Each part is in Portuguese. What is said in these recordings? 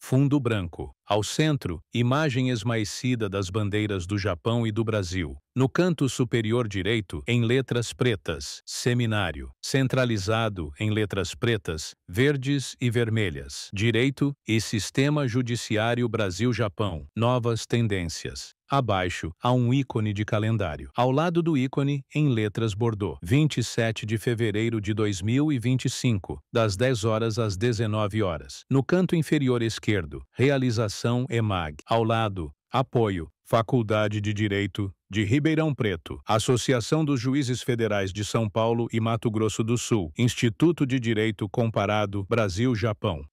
fundo branco. Ao centro, imagem esmaecida das bandeiras do Japão e do Brasil. No canto superior direito, em letras pretas, seminário. Centralizado, em letras pretas, verdes e vermelhas. Direito e Sistema Judiciário Brasil-Japão. Novas tendências. Abaixo, há um ícone de calendário. Ao lado do ícone, em letras bordô, 27 de fevereiro de 2025, das 10 horas às 19 horas. No canto inferior esquerdo, realização EMAG. Ao lado, apoio, Faculdade de Direito de Ribeirão Preto, Associação dos Juízes Federais de São Paulo e Mato Grosso do Sul, Instituto de Direito Comparado Brasil-Japão.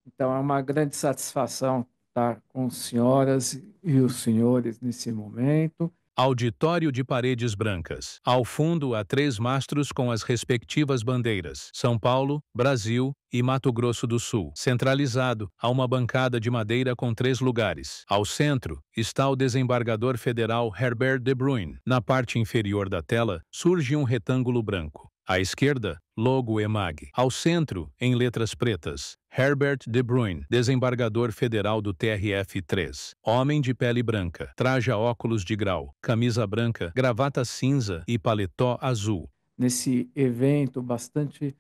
Então, é uma grande satisfação estar com as senhoras e os senhores nesse momento. Auditório de paredes brancas. Ao fundo, há 3 mastros com as respectivas bandeiras: São Paulo, Brasil e Mato Grosso do Sul. Centralizado, há uma bancada de madeira com 3 lugares. Ao centro, está o desembargador federal Herbert de Bruyne. Na parte inferior da tela, surge um retângulo branco. À esquerda, logo EMAG. Ao centro, em letras pretas, Herbert de Bruyne, desembargador federal do TRF-3. Homem de pele branca, traja óculos de grau, camisa branca, gravata cinza e paletó azul. Nesse evento bastante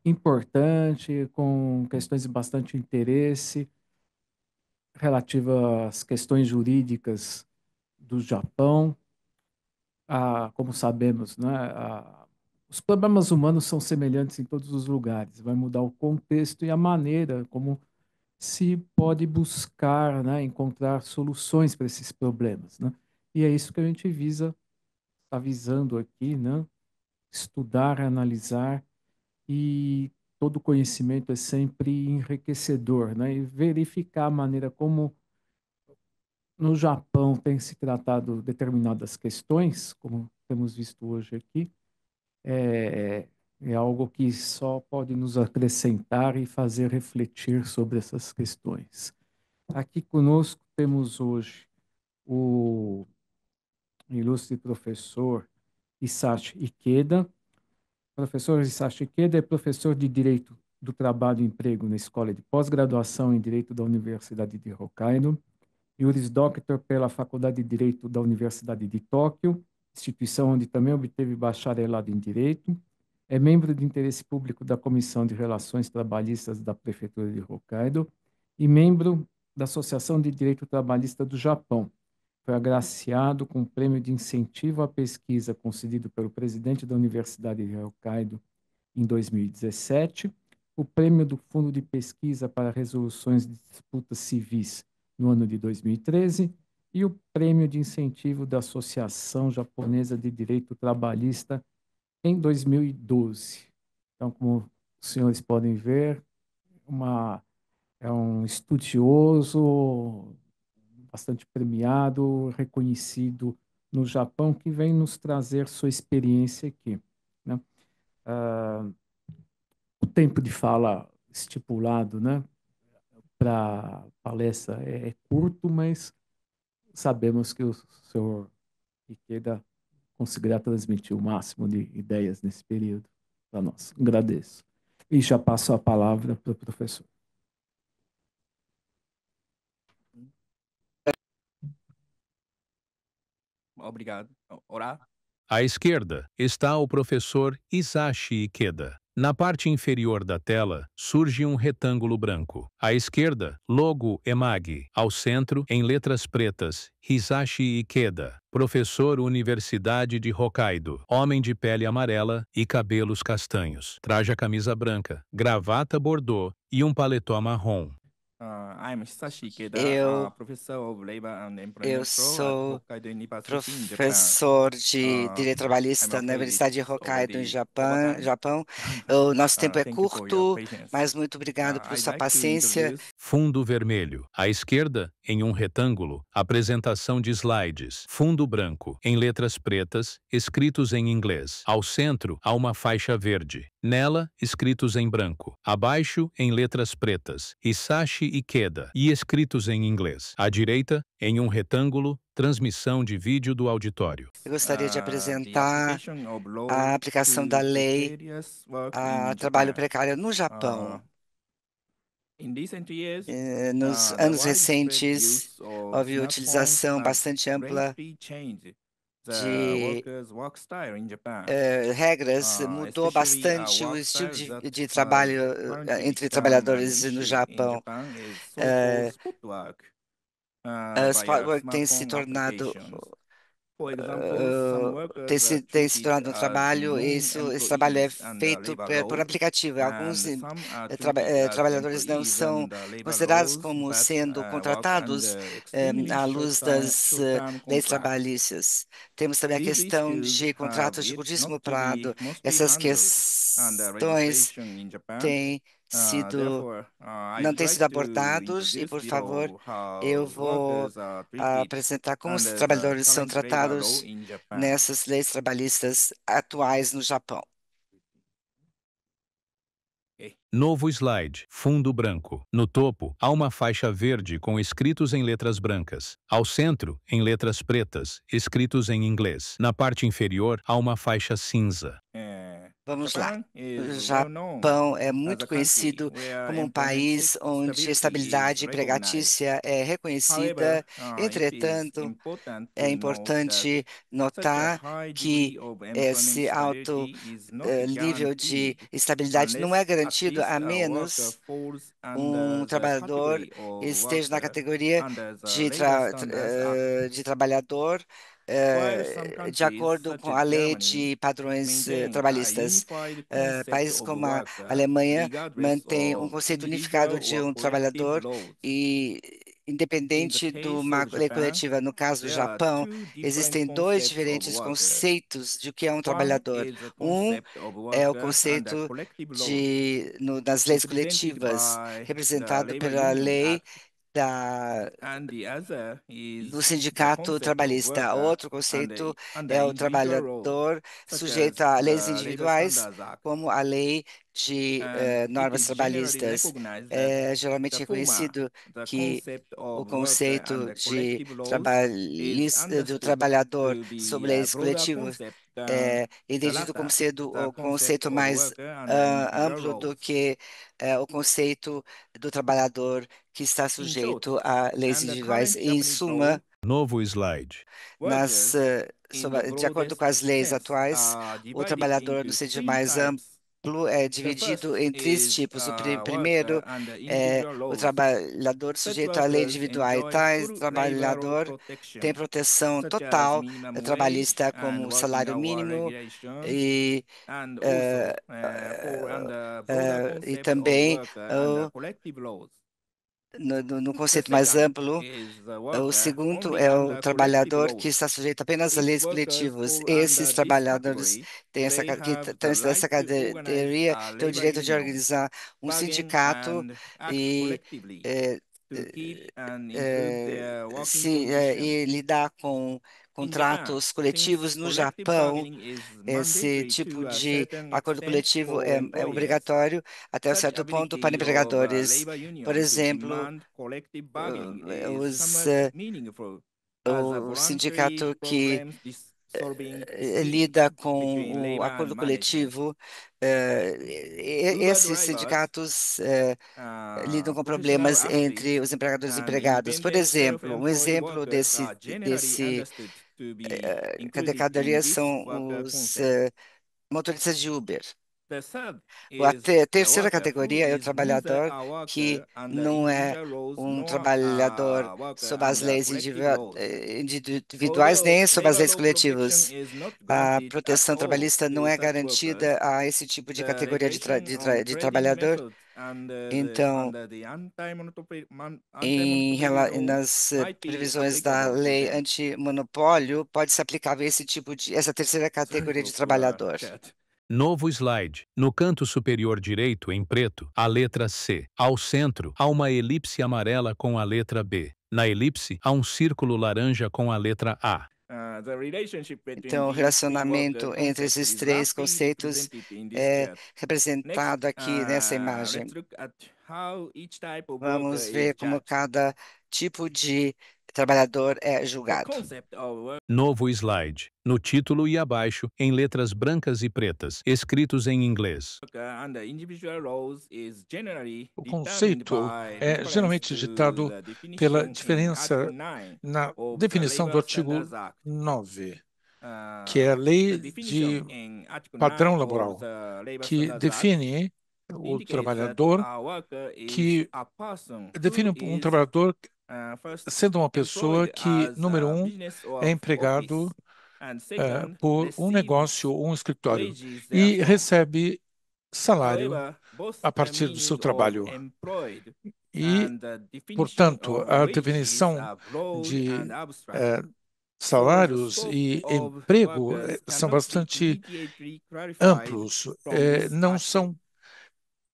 importante, com questões de bastante interesse relativa às questões jurídicas do Japão. Como sabemos, né, os problemas humanos são semelhantes em todos os lugares. Vai mudar o contexto e a maneira como se pode buscar, né, encontrar soluções para esses problemas, né? E é isso que a gente está visando aqui, né? Estudar, analisar, e todo conhecimento é sempre enriquecedor, né? E verificar a maneira como no Japão tem se tratado determinadas questões, como temos visto hoje aqui, é algo que só pode nos acrescentar e fazer refletir sobre essas questões. Aqui conosco temos hoje o ilustre professor Hisashi Ikeda. O professor Hisashi Ikeda é professor de Direito do Trabalho e Emprego na Escola de Pós-Graduação em Direito da Universidade de Hokkaido, Juris Doctor pela Faculdade de Direito da Universidade de Tóquio, instituição onde também obteve bacharelado em Direito. É membro de interesse público da Comissão de Relações Trabalhistas da Prefeitura de Hokkaido e membro da Associação de Direito Trabalhista do Japão. Foi agraciado com o Prêmio de Incentivo à Pesquisa concedido pelo presidente da Universidade de Hokkaido em 2017, o Prêmio do Fundo de Pesquisa para Resoluções de Disputas Civis no ano de 2013 e o Prêmio de Incentivo da Associação Japonesa de Direito Trabalhista em 2012. Então, como os senhores podem ver, é um estudioso, bastante premiado, reconhecido no Japão, que vem nos trazer sua experiência aqui, né? O tempo de fala estipulado, né, para palestra é curto, mas sabemos que o senhor Ikeda conseguirá transmitir o máximo de ideias nesse período para nós. Agradeço. E já passo a palavra para o professor. Obrigado. Olá. À esquerda está o professor Hisashi Ikeda. Na parte inferior da tela, surge um retângulo branco. À esquerda, logo EMAG. Ao centro, em letras pretas, Hisashi Ikeda, professor Universidade de Hokkaido, homem de pele amarela e cabelos castanhos. Traja camisa branca, gravata bordô e um paletó marrom. I'm Hisashi Ikeda, Eu, Professor of Labor and eu Employment Law at sou Hokkaido University in Japan. professor de Direito I'm Trabalhista na afraid Universidade de it's Hokkaido, em already overtime. Japão. O nosso tempo é Thank you for your curto, patience. mas muito obrigado por I'd sua like to paciência. introduce Fundo vermelho. À esquerda, em um retângulo, apresentação de slides. Fundo branco, em letras pretas, escritos em inglês. Ao centro, há uma faixa verde. Nela, escritos em branco. Abaixo, em letras pretas, Hisashi Ikeda, e escritos em inglês. À direita, em um retângulo, transmissão de vídeo do auditório. Eu gostaria de the apresentar application of law a aplicação da to lei precarious work a in trabalho Japan. precário no Japão. Nos anos recentes, houve utilização bastante ampla de regras, mudou bastante o estilo de trabalho entre trabalhadores no Japão. Spot work tem se tornado tem se tornado um trabalho, e esse trabalho é feito por aplicativo. Alguns trabalhadores não são considerados como sendo contratados à luz das leis trabalhistas. Temos também a questão de contratos de curtíssimo prazo. Essas questões têm sido não têm sido abordados e, por favor, eu vou apresentar como os trabalhadores são tratados nessas leis trabalhistas atuais no Japão. Novo slide, fundo branco. No topo, há uma faixa verde com escritos em letras brancas. Ao centro, em letras pretas, escritos em inglês. Na parte inferior, há uma faixa cinza. Vamos lá. O Japão é muito conhecido como um país onde a estabilidade empregatícia é reconhecida. Entretanto, é importante notar que esse alto nível de estabilidade não é garantido a menos um trabalhador esteja na categoria de trabalhador de acordo com a lei de padrões trabalhistas. Países como a Alemanha mantêm um conceito unificado de um trabalhador e independente de uma lei coletiva. No caso do Japão, existem dois diferentes conceitos de o que é um trabalhador. Um é o conceito das leis coletivas, representado pela lei do sindicato trabalhista. Outro conceito é o trabalhador sujeito a leis individuais, como a lei de normas trabalhistas. É geralmente reconhecido que o conceito do trabalhador sob leis coletivas é entendido como sendo o conceito mais amplo do que o conceito do trabalhador que está sujeito a leis individuais. Em suma, Novo slide. de acordo com as leis atuais, o trabalhador no sentido mais amplo é dividido em três tipos. O primeiro é o trabalhador sujeito à lei individual. Tais trabalhador tem proteção total trabalhista, como o salário mínimo e também no conceito mais amplo. O segundo é o trabalhador que está sujeito apenas a leis coletivas. Esses trabalhadores que estão nessa categoria têm o direito de organizar um sindicato e e lidar com contratos coletivos. No Japão, esse tipo de acordo coletivo é obrigatório até um certo ponto para empregadores. Por exemplo, o sindicato que lida com o acordo coletivo, esses sindicatos lidam com problemas entre os empregadores e empregados. Por exemplo, um exemplo desse categoria são os motoristas de Uber. A terceira categoria é o trabalhador que não é um trabalhador sob as leis individuais nem sob as leis coletivas. A proteção trabalhista não é garantida a esse tipo de categoria de trabalhador. Então, nas previsões da lei antimonopólio, pode ser aplicável essa terceira categoria de trabalhador. Novo slide. No canto superior direito, em preto, a letra C. Ao centro, há uma elipse amarela com a letra B. Na elipse, há um círculo laranja com a letra A. Então, o relacionamento entre esses três conceitos é representado aqui nessa imagem. Vamos ver como cada tipo de trabalhador é julgado. Novo slide. No título e abaixo, em letras brancas e pretas, escritos em inglês. O conceito é geralmente ditado pela diferença na definição do artigo 9, que é a Lei de Padrão Laboral, que define o trabalhador, que define um trabalhador sendo uma pessoa que, número um, é empregado por um negócio ou um escritório e recebe salário a partir do seu trabalho. E, portanto, a definição de salários e emprego são bastante amplos, não são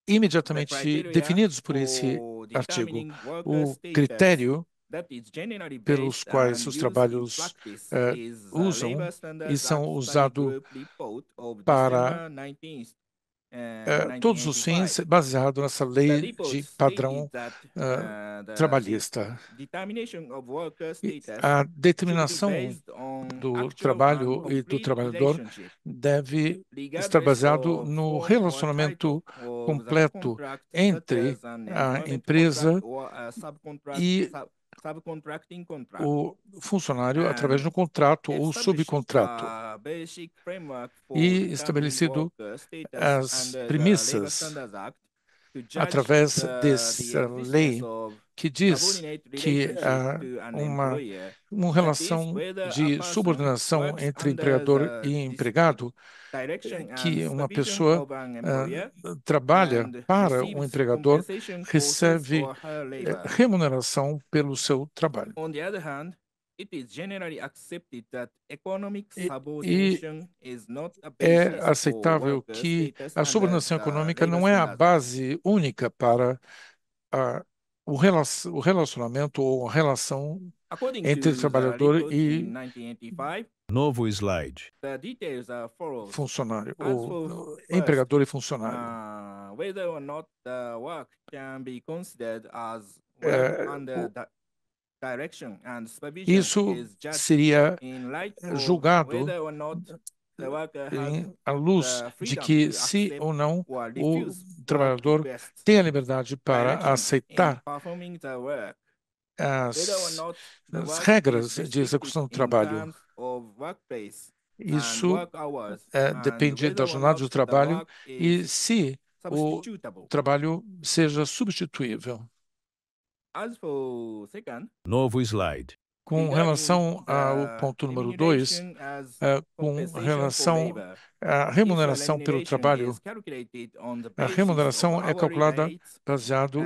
imediatamente definidos por esse artigo. O critério pelos quais os trabalhos usam e são usados para todos os fins baseado nessa lei de padrão trabalhista. A determinação do trabalho e do trabalhador deve estar baseado no relacionamento completo entre a empresa e o funcionário através de um contrato ou subcontrato, e estabelecido as premissas através dessa lei que diz que há uma relação de subordinação entre empregador e empregado, que uma pessoa trabalha para um empregador, recebe remuneração pelo seu trabalho. E é aceitável que a subordinação econômica não é a base única para o relacionamento ou a relação entre trabalhador e Novo slide. funcionário, ou empregador e funcionário. Isso seria julgado à luz de que, se ou não, o trabalhador tem a liberdade para aceitar as regras de execução do trabalho. Isso depende da jornada do trabalho e se o trabalho seja substituível. Novo slide. Com relação ao ponto número 2, com relação à remuneração pelo trabalho, a remuneração é calculada baseado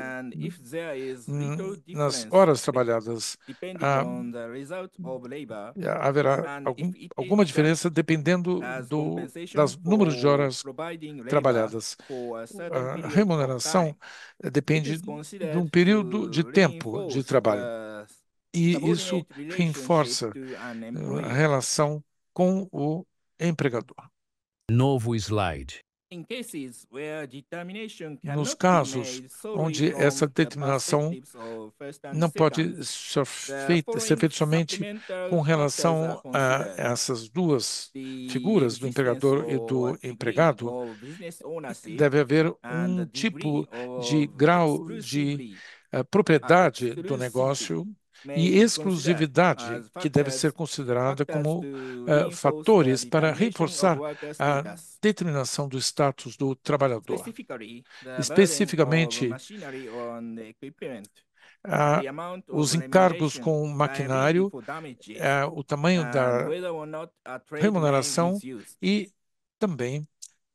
nas horas trabalhadas. Haverá alguma diferença dependendo dos números de horas trabalhadas. A remuneração depende de um período de tempo de trabalho. E isso reforça a relação com o empregador. Novo slide. Nos casos onde essa determinação não pode ser feita somente com relação a essas duas figuras, do empregador e do empregado, deve haver um tipo de grau de propriedade do negócio e exclusividade que deve ser considerada como fatores para reforçar a determinação do status do trabalhador. Especificamente, os encargos com maquinário, o tamanho da remuneração e também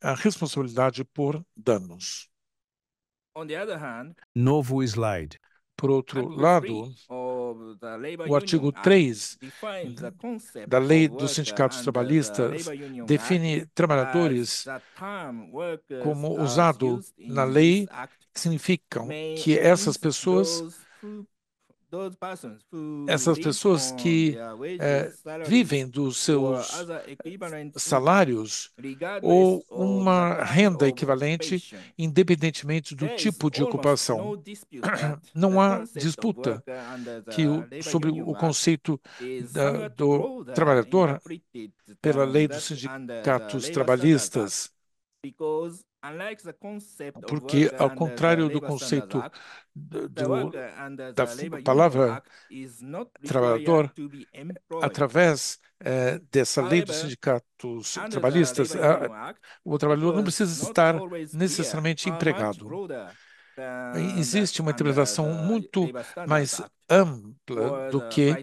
a responsabilidade por danos. Novo slide. Por outro lado, o artigo 3 da Lei dos Sindicatos Trabalhistas define trabalhadores como usado na lei, significam que essas pessoas essas pessoas que vivem dos seus salários ou uma renda equivalente, independentemente do tipo de ocupação. Não há disputa sobre o conceito do trabalhador pela lei dos sindicatos trabalhistas, porque, ao contrário do conceito da palavra trabalhador, através dessa lei dos sindicatos trabalhistas, o trabalhador não precisa estar necessariamente empregado. Existe uma interpretação muito mais ampla do que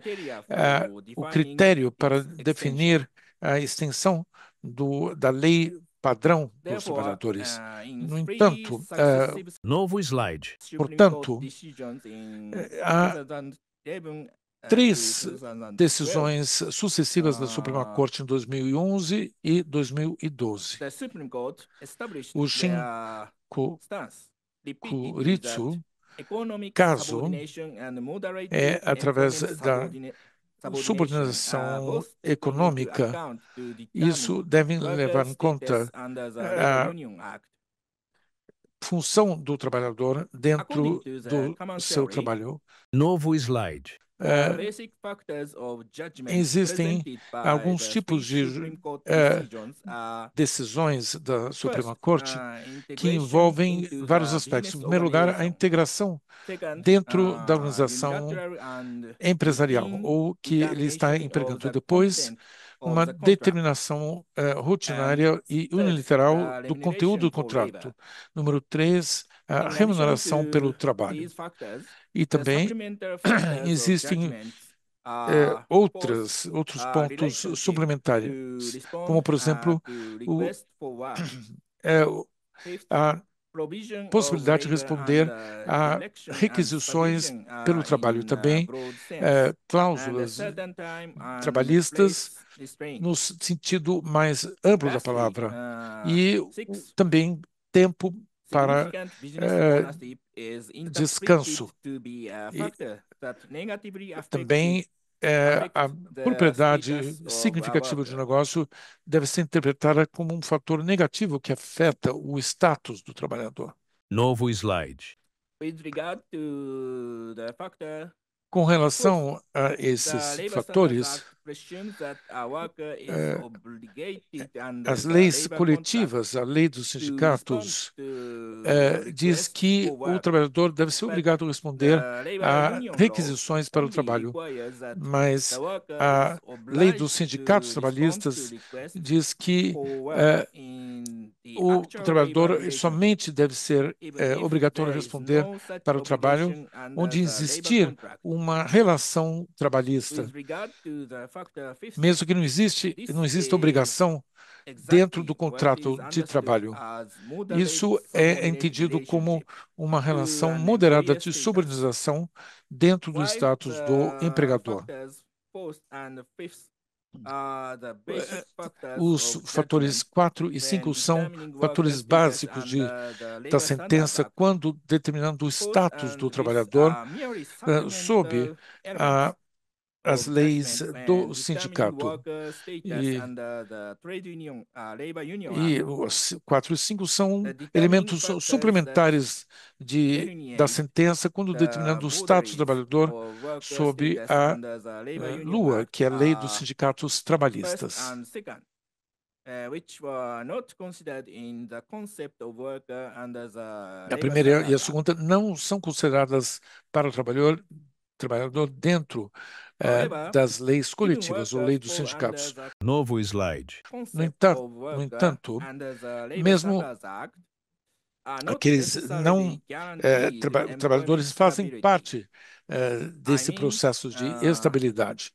o critério para definir a extensão da lei padrão dos trabalhadores. No entanto, Novo slide. portanto, há 3 decisões sucessivas da Suprema Corte em 2011 e 2012. O Shinkuritsu, caso através da subordinação econômica, isso deve levar em conta a função do trabalhador dentro do seu trabalho. Novo slide. Existem alguns tipos de decisões da Suprema Corte que envolvem vários aspectos. Em primeiro lugar, a integração dentro da organização empresarial, ou que ele está empregando. Depois, uma determinação rotinária e unilateral do conteúdo do contrato. Número 3, a remuneração pelo trabalho. E também existem outros pontos suplementares, como, por exemplo, a possibilidade de responder a requisições pelo trabalho. Também cláusulas trabalhistas no sentido mais amplo da palavra. E também tempo para descanso. E também a propriedade significativa de negócio deve ser interpretada como um fator negativo que afeta o status do trabalhador. Novo slide. Com relação a esses fatores, as leis coletivas, a lei dos sindicatos, diz que o trabalhador deve ser obrigado a responder a requisições para o trabalho, mas a lei dos sindicatos trabalhistas diz que o trabalhador somente deve ser obrigatório a responder para o trabalho onde existir uma relação trabalhista, mesmo que não exista obrigação dentro do contrato de trabalho. Isso é entendido como uma relação moderada de subordinação dentro do status do empregador. Os fatores 4 e 5 são fatores básicos da sentença quando determinando o status do trabalhor sob as leis do sindicato. E os 4 e 5 são elementos suplementares da sentença quando determinando o status do trabalhador sob a LUA, que é a Lei dos Sindicatos Trabalhistas. A primeira e a segunda não são consideradas para o trabalhador dentro das leis coletivas ou lei dos sindicatos. Novo slide. No entanto, mesmo aqueles trabalhadores fazem parte desse processo de estabilidade.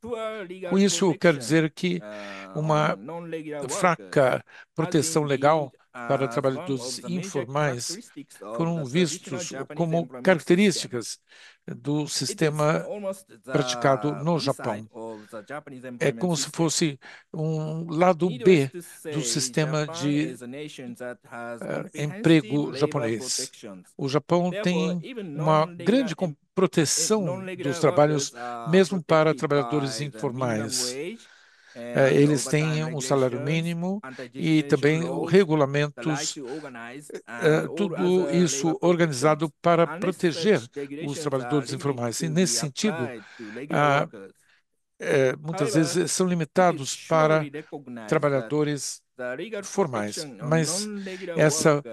Com isso, eu quero dizer que uma fraca proteção legal para trabalhadores informais foram vistos como características do sistema praticado no Japão. É como se fosse um lado B do sistema de emprego japonês. O Japão tem uma grande proteção dos trabalhos, mesmo para trabalhadores informais. Eles têm um salário mínimo e também regulamentos, tudo isso organizado para proteger os trabalhadores informais. E, nesse sentido, muitas vezes são limitados para trabalhadores formais, mas essa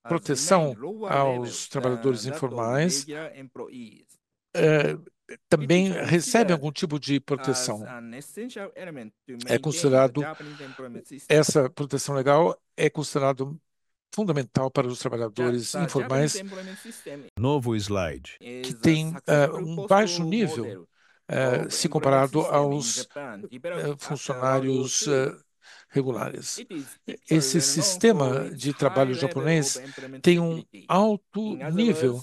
proteção aos trabalhadores informais também recebe algum tipo de proteção. É considerado, essa proteção legal é considerado fundamental para os trabalhadores informais. Novo slide. Que tem um baixo nível se comparado aos funcionários regulares. Esse sistema de trabalho japonês tem um alto nível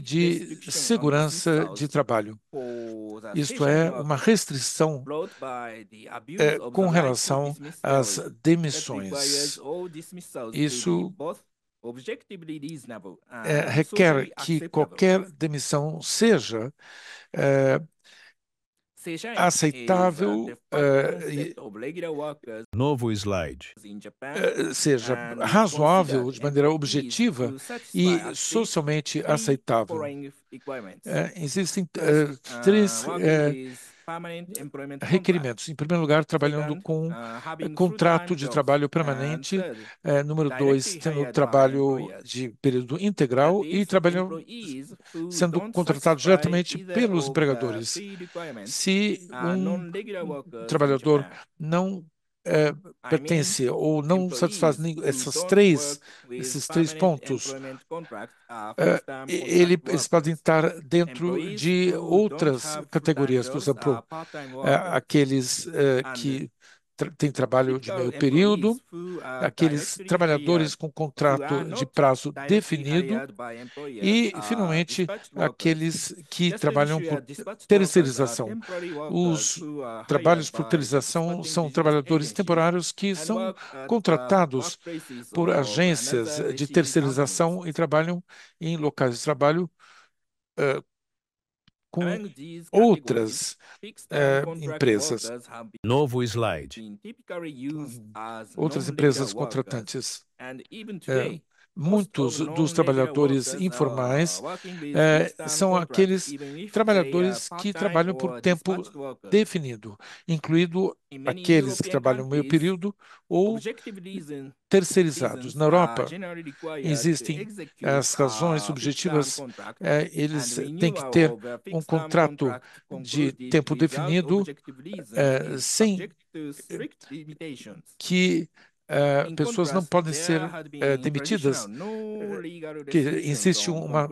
de segurança de trabalho. Isto é uma restrição com relação às demissões. Isso requer que qualquer demissão seja aceitável, Novo slide. Seja razoável de maneira objetiva e socialmente aceitável. Existem três requerimentos. Em primeiro lugar, trabalhando com contrato de trabalho permanente. Número 2, tendo trabalho de período integral e trabalhando, sendo contratado diretamente pelos empregadores. Se um trabalhador não pertence ou não satisfaz esses três pontos, eles podem estar dentro de outras categorias, por exemplo, aqueles que têm trabalho de meio período, aqueles trabalhadores com contrato de prazo definido e, finalmente, aqueles que trabalham por terceirização. Os trabalhos por terceirização são trabalhadores temporários que são contratados por agências de terceirização e trabalham em locais de trabalho com outras empresas. Novo slide. Outras empresas contratantes. Muitos dos trabalhadores informais são aqueles trabalhadores que trabalham por tempo definido, incluindo aqueles que trabalham meio período ou terceirizados. Na Europa, existem as razões objetivas, eles têm que ter um contrato de tempo definido sem que pessoas não podem ser demitidas, que existe uma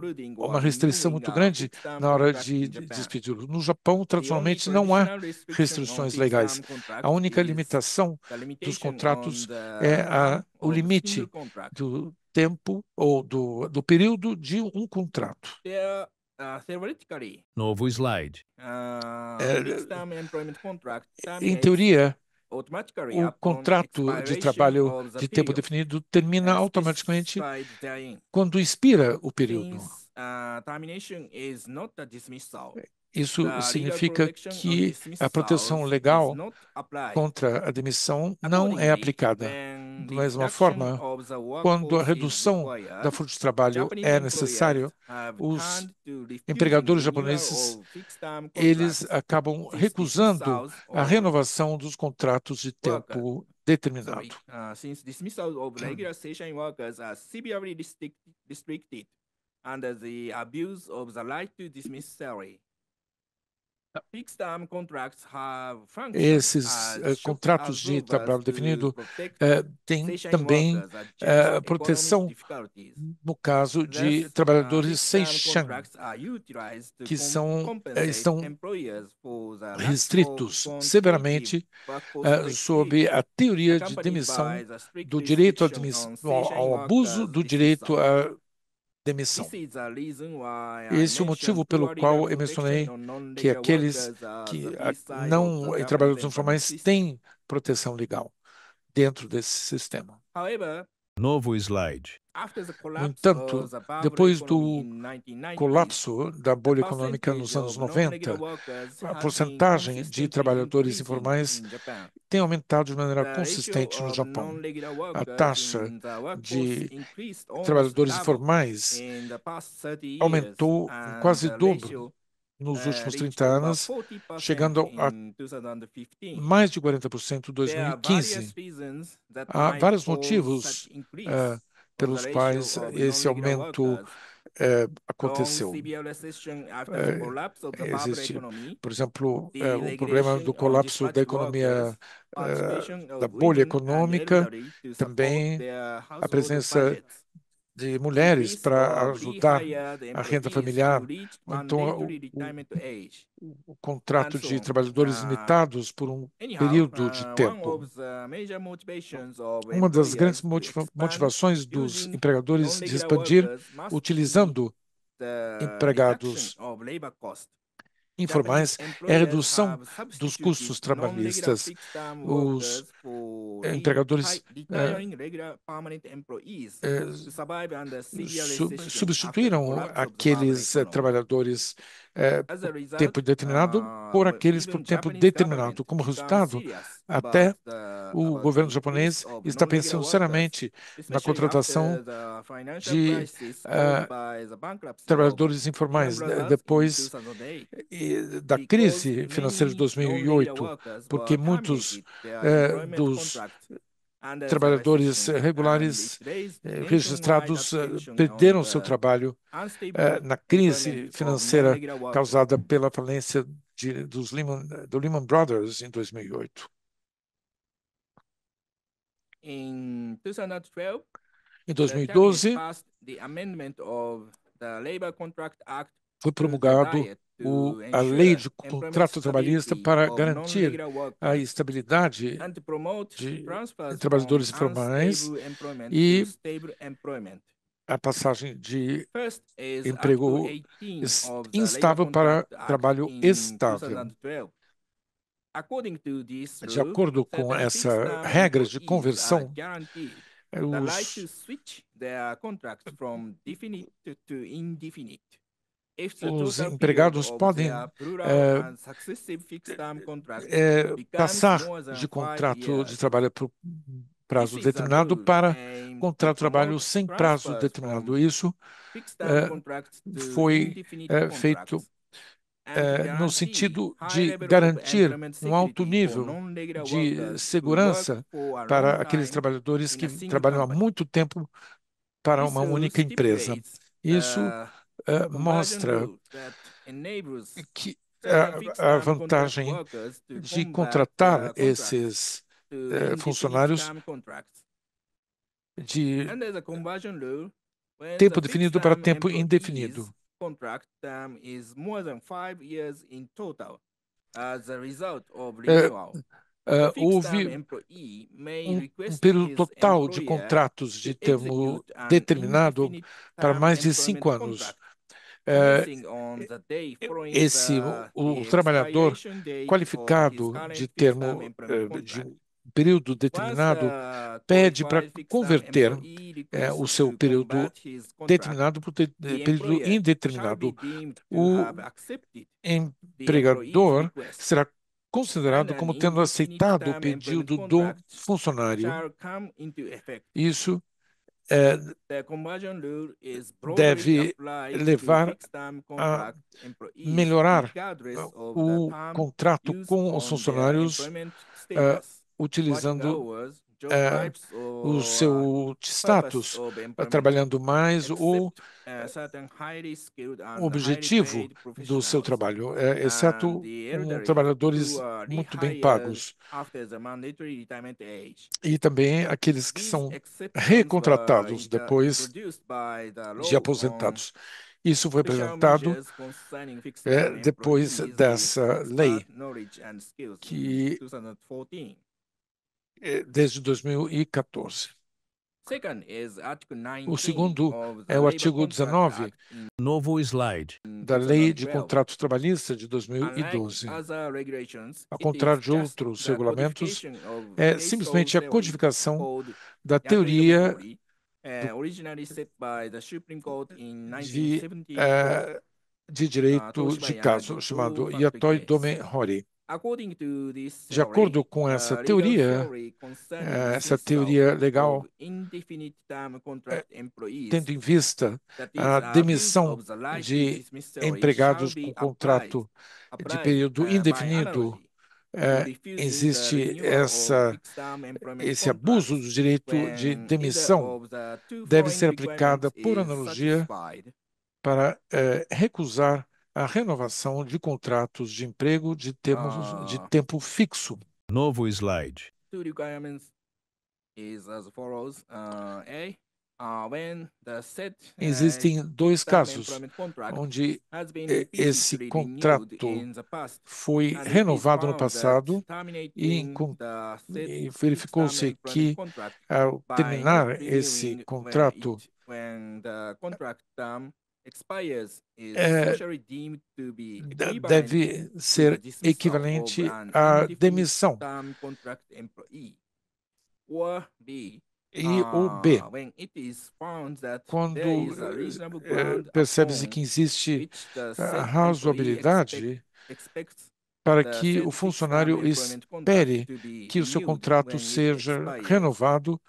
restrição muito grande na hora de despedi-lo. No Japão, tradicionalmente, não há restrições legais. A única limitação dos contratos é o limite do tempo ou do período de um contrato. Novo slide. Em teoria, o contrato de trabalho de tempo definido termina automaticamente quando expira o período. Isso significa que a proteção legal contra a demissão não é aplicada. Da mesma forma, quando a redução da força de trabalho é necessária, os empregadores japoneses eles acabam recusando a renovação dos contratos de tempo determinado. Since dismissal of regular station workers are severely restricted under the abuse of the right to dismiss salary. Esses contratos de trabalho definido têm também proteção no caso de trabalhadores Seychelles, que estão restritos severamente sob a teoria de demissão, do direito ao abuso do direito à demissão. Esse é o motivo pelo qual eu mencionei que aqueles que não trabalhadores informais têm proteção legal dentro desse sistema. Novo slide. No entanto, depois do colapso da bolha econômica nos anos 90, a porcentagem de trabalhadores informais tem aumentado de maneira consistente no Japão. A taxa de trabalhadores informais aumentou em quase dobro nos últimos 30 anos, chegando a mais de 40% em 2015. Há vários motivos pelos quais esse aumento aconteceu. Existe, por exemplo, o problema do colapso da economia, da bolha econômica, também a presença de mulheres para ajudar a renda familiar, então o contrato de trabalhadores limitados por um período de tempo. Uma das grandes motivações dos empregadores de expandir utilizando empregados informais é a redução dos custos trabalhistas. Os empregadores substituíram aqueles trabalhadores por tempo indeterminado por aqueles por tempo determinado. Como resultado, até o governo japonês está pensando seriamente na contratação de trabalhadores informais depois da crise financeira de 2008, porque muitos dos trabalhadores regulares registrados perderam seu trabalho na crise financeira causada pela falência do Lehman Brothers em 2008. Em 2012, foi promulgado a lei de contrato trabalhista para garantir a estabilidade de trabalhadores informais e a passagem de emprego instável para trabalho estável. De acordo com essa regra de conversão, os empregados podem passar de contrato de trabalho por prazo determinado para contrato de trabalho sem prazo determinado. Isso foi feito no sentido de garantir um alto nível de segurança para aqueles trabalhadores que trabalham há muito tempo para uma única empresa. Isso mostra que a vantagem de contratar esses funcionários de tempo definido para tempo indefinido. Houve um período total de contratos de termo determinado para mais de 5 anos. O trabalhador qualificado de termo de período determinado pede para converter o seu período determinado para o período indeterminado. O empregador será considerado como tendo aceitado o pedido do funcionário. Isso deve levar a melhorar o contrato com os funcionários utilizando o seu status, trabalhando mais, ou o objetivo do seu trabalho, exceto trabalhadores muito bem pagos e também aqueles que são recontratados depois de aposentados. Isso foi apresentado depois dessa lei, que desde 2014. O segundo é o artigo 19 Novo slide. da Lei de Contratos Trabalhistas de 2012. Ao contrário de outros regulamentos, é simplesmente a codificação da teoria de direito de caso, chamado Yatoi Dome Hori. De acordo com essa teoria legal, tendo em vista a demissão de empregados com contrato de período indefinido, existe esse abuso do direito de demissão, deve ser aplicada por analogia para recusar a renovação de contratos de emprego de tempo fixo. Novo slide. Two requirements is as follows. When the set Existem dois casos employment contract onde has been esse repeatedly contrato renewed in the past, foi and it is renovado no found passado that terminating e the verificou-se fixed-term que, employment contract ao by terminar not esse renewing contrato, when the contract term expires is É, socially deemed to be equivalent deve to the ser dismissal equivalente of an à indefinite demissão. term contract employee. Or B, Ou B, when it is found that quando there is a reasonable ground percebe-se upon que existe which the a said employee razoabilidade expects para the que said o fixed-term funcionário employment contract espere to be que o seu renewed contrato when it seja expires. renovado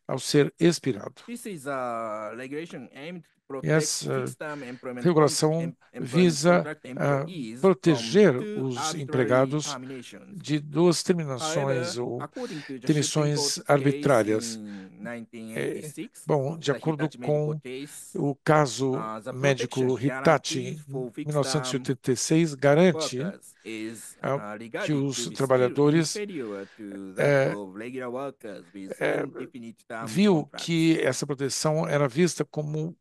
ao ser expirado. This is a regulation aimed to E protect essa fixed-term employment regulação visa contract employees proteger from two os arbitrary empregados terminations. de duas terminações However, ou according to the Supreme demissões Court's arbitrárias. case in 1986, Bom, de the acordo Hitachi Medical com case, o caso the médico protection Hitachi, guaranteed for em fixed-term 1986, garante workers is que regarded os to be still trabalhadores inferior to that of regular workers with indefinite term viu contracts. que essa proteção era vista como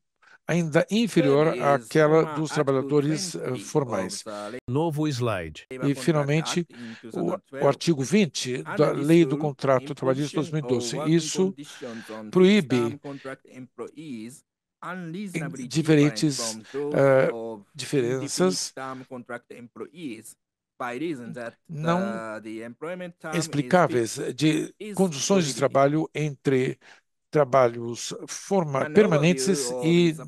ainda Third inferior is àquela former dos Article trabalhadores 20 of formais. the Novo slide. Labor E, Contract finalmente, Act in o 2012. artigo 20 da Under this Lei do rule, Contrato Trabalhista imposition of 2012. working Isso conditions on proíbe fixed-term contract employees unreasonably different diferentes from those of diferenças indefinite-term contract employees by reason that não the employment term is explicáveis fixed, de is condições de prohibited. trabalho entre trabalhos An permanentes overview of e its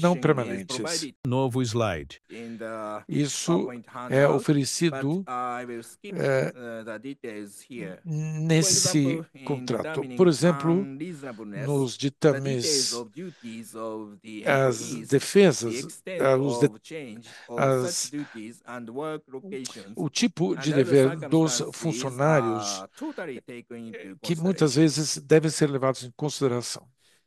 não application is permanentes. provided Novo slide. in the Isso PowerPoint é handout, but oferecido I will skip the details here. For nesse example, in contrato. determining Por exemplo, unreasonableness, nos the details ditames, of duties of the as employees, defesas, the extent of change of such duties and work locations, o tipo and de other dever dos circumstances funcionários are totally taken into que muitas consideration. vezes devem ser levados em consideração.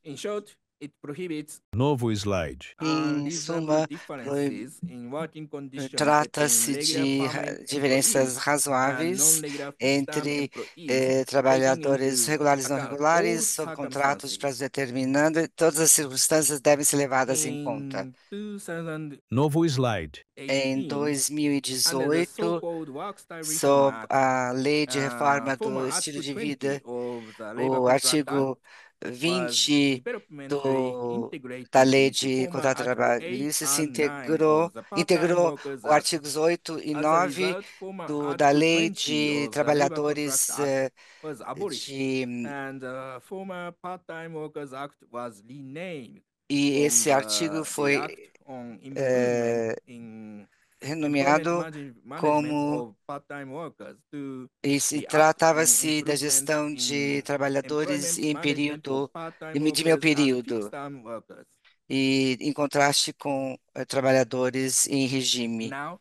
In short, it prohibits Novo slide. Em suma, differences in working conditions trata-se between de regular permanent diferenças employees and razoáveis non-regular fixed-term entre employees, taking trabalhadores into regulares e não account all regulares, sob contratos de prazo circumstances. determinado, e todas as circunstâncias devem ser levadas em conta. In 2018, Novo slide. Em under the 2018, so-called Work-Style Reform sob Act, a Lei de Reforma former do Estilo Article de 20 Vida, of the Labor o Contract Act artigo was 20 developmentally da integrated Lei into de former Contrato Article 8 Trabalhista se and 9 of the Part-Time integrou Workers os Act. artigos 8 e As a 9 result, former da Article Lei 20 de of the Labor Contract Trabalhadores Act was abolished, de and the former Part-Time Workers Act was renamed e from esse artigo the foi Act on Improvement in Employment renomeado Management como of Part-Time Workers to e se the Act on tratava-se da Improvement gestão de in trabalhadores Employment em Management of período Part-Time de meio Workers and período Fixed-Term Workers. e em contraste com trabalhadores em regime. Now,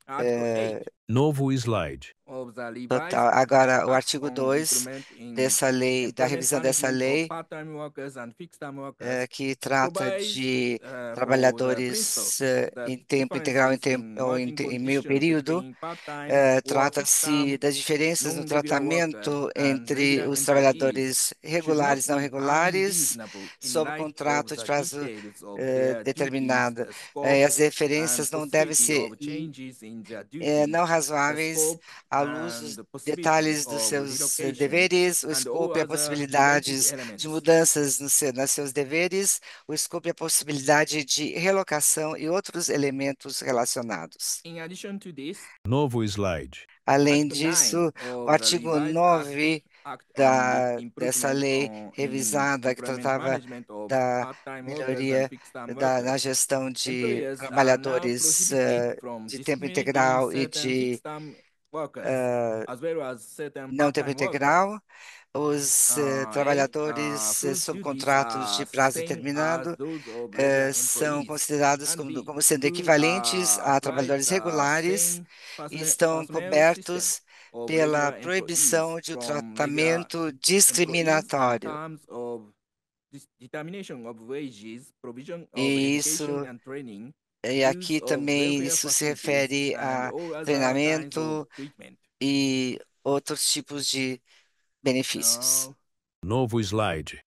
Article 8 Novo slide. total. Agora, o artigo 2 dessa lei, da revisão dessa lei, que trata de trabalhadores em tempo integral em meio período, trata-se das diferenças no tratamento entre os trabalhadores regulares e não regulares, sob contrato de prazo determinado. As diferenças não devem ser não razoáveis à luz dos detalhes dos seus deveres, o escopo e as possibilidades de mudanças nos seus deveres, o escopo e a possibilidade de relocação e outros elementos relacionados. Novo slide. Além disso, o artigo 9 dessa lei revisada, que tratava da melhoria na gestão de trabalhadores de tempo integral e de não tempo integral, os trabalhadores sob contratos de prazo determinado são considerados como sendo equivalentes a trabalhadores regulares e estão cobertos pela proibição de um tratamento discriminatório. E isso, e aqui também isso se refere a treinamento e outros tipos de benefícios. Novo slide.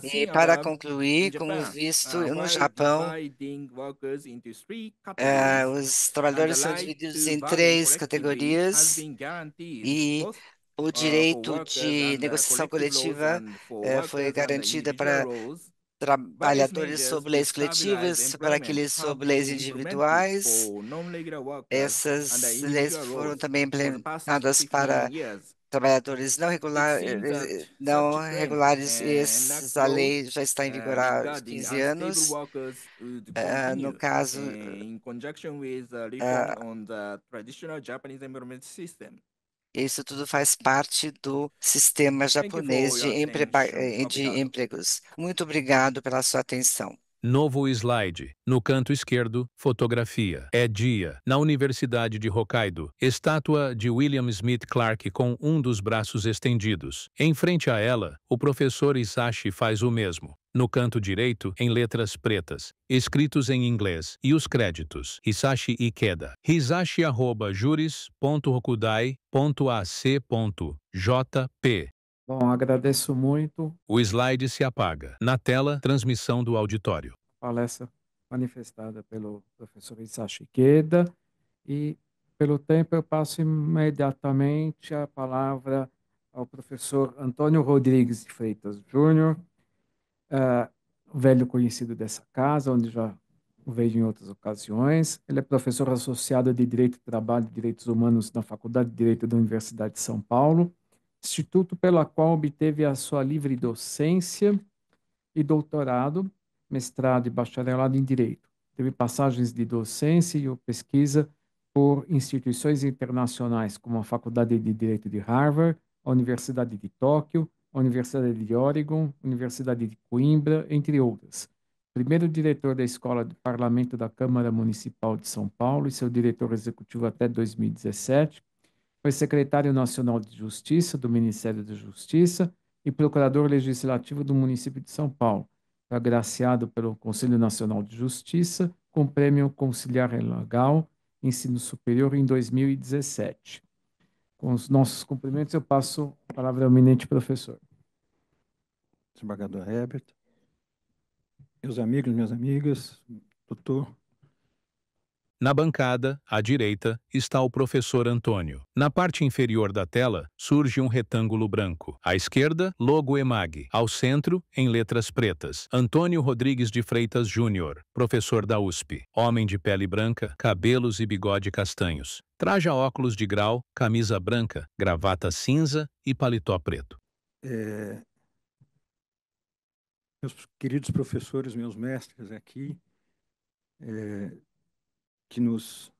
E para concluir, como visto no Japão, os trabalhadores são divididos em 3 categorias e o direito de negociação coletiva foi garantido para trabalhadores sob leis coletivas, para aqueles sob leis individuais. Essas leis foram também implementadas para trabalhadores não regulares, e essa lei já está em vigor há 15 anos. No caso, isso tudo faz parte do sistema japonês de empregos. Muito obrigado pela sua atenção. Novo slide. No canto esquerdo, fotografia. É dia. Na Universidade de Hokkaido, estátua de William Smith Clark com um dos braços estendidos. Em frente a ela, o professor Hisashi faz o mesmo. No canto direito, em letras pretas, escritos em inglês, e os créditos. Hisashi Ikeda. Hisashi@juris.rokudai.ac.jp. Bom, agradeço muito O slide se apaga. Na tela, transmissão do auditório. a palestra manifestada pelo professor Hisashi Ikeda e, pelo tempo, eu passo imediatamente a palavra ao professor Antônio Rodrigues de Freitas Júnior, velho conhecido dessa casa, onde já veio em outras ocasiões. Ele é professor associado de Direito do Trabalho e Direitos Humanos na Faculdade de Direito da Universidade de São Paulo, instituto pela qual obteve a sua livre docência e doutorado, mestrado e bacharelado em Direito. Teve passagens de docência e pesquisa por instituições internacionais, como a Faculdade de Direito de Harvard, a Universidade de Tóquio, a Universidade de Oregon, a Universidade de Coimbra, entre outras. Primeiro diretor da Escola do Parlamento da Câmara Municipal de São Paulo e seu diretor executivo até 2017. Foi secretário nacional de Justiça do Ministério da Justiça e procurador legislativo do município de São Paulo. Foi agraciado pelo Conselho Nacional de Justiça com o Prêmio Conciliar Legal Ensino Superior em 2017. Com os nossos cumprimentos, eu passo a palavra ao eminente professor. Desembargador Herbert, meus amigos, minhas amigas, doutor. Na bancada, à direita, está o professor Antônio. Na parte inferior da tela, surge um retângulo branco. À esquerda, logo EMAG. Ao centro, em letras pretas, Antônio Rodrigues de Freitas Júnior, professor da USP. Homem de pele branca, cabelos e bigode castanhos. Traja óculos de grau, camisa branca, gravata cinza e paletó preto. Meus queridos professores, meus mestres aqui, que nos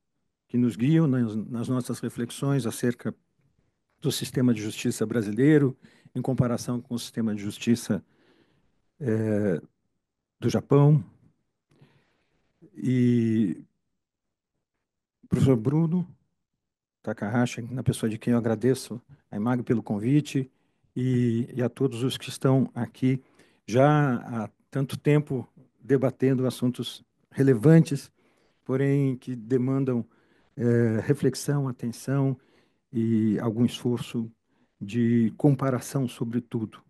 guiam nas nossas reflexões acerca do sistema de justiça brasileiro, em comparação com o sistema de justiça do Japão. E professor Bruno, Takahashi, na pessoa de quem eu agradeço a Imag pelo convite e a todos os que estão aqui já há tanto tempo debatendo assuntos relevantes, porém que demandam reflexão, atenção e algum esforço de comparação sobre tudo.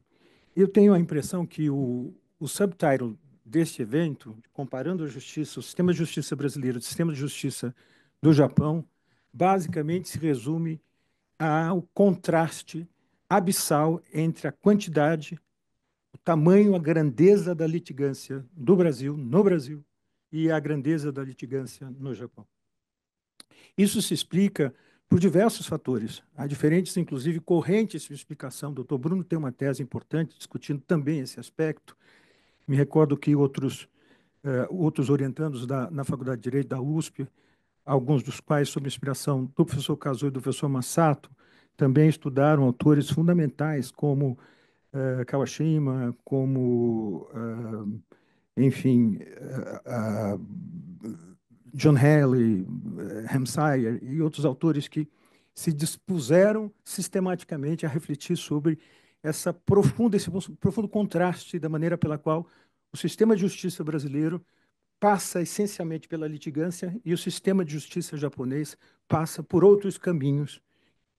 Eu tenho a impressão que o subtitle deste evento, comparando a justiça, o sistema de justiça brasileiro, o sistema de justiça do Japão, basicamente se resume ao contraste abissal entre a quantidade, o tamanho, a grandeza da litigância do Brasil, no Brasil, e a grandeza da litigância no Japão. Isso se explica por diversos fatores. Há diferentes, inclusive, correntes de explicação. O doutor Bruno tem uma tese importante discutindo também esse aspecto. Me recordo que outros orientandos na Faculdade de Direito da USP, alguns dos quais, sob inspiração do professor Kazuo e do professor Masato, também estudaram autores fundamentais como Kawashima, como, enfim, John Haley, Hampshire e outros autores que se dispuseram sistematicamente a refletir sobre esse profundo contraste da maneira pela qual o sistema de justiça brasileiro passa essencialmente pela litigância e o sistema de justiça japonês passa por outros caminhos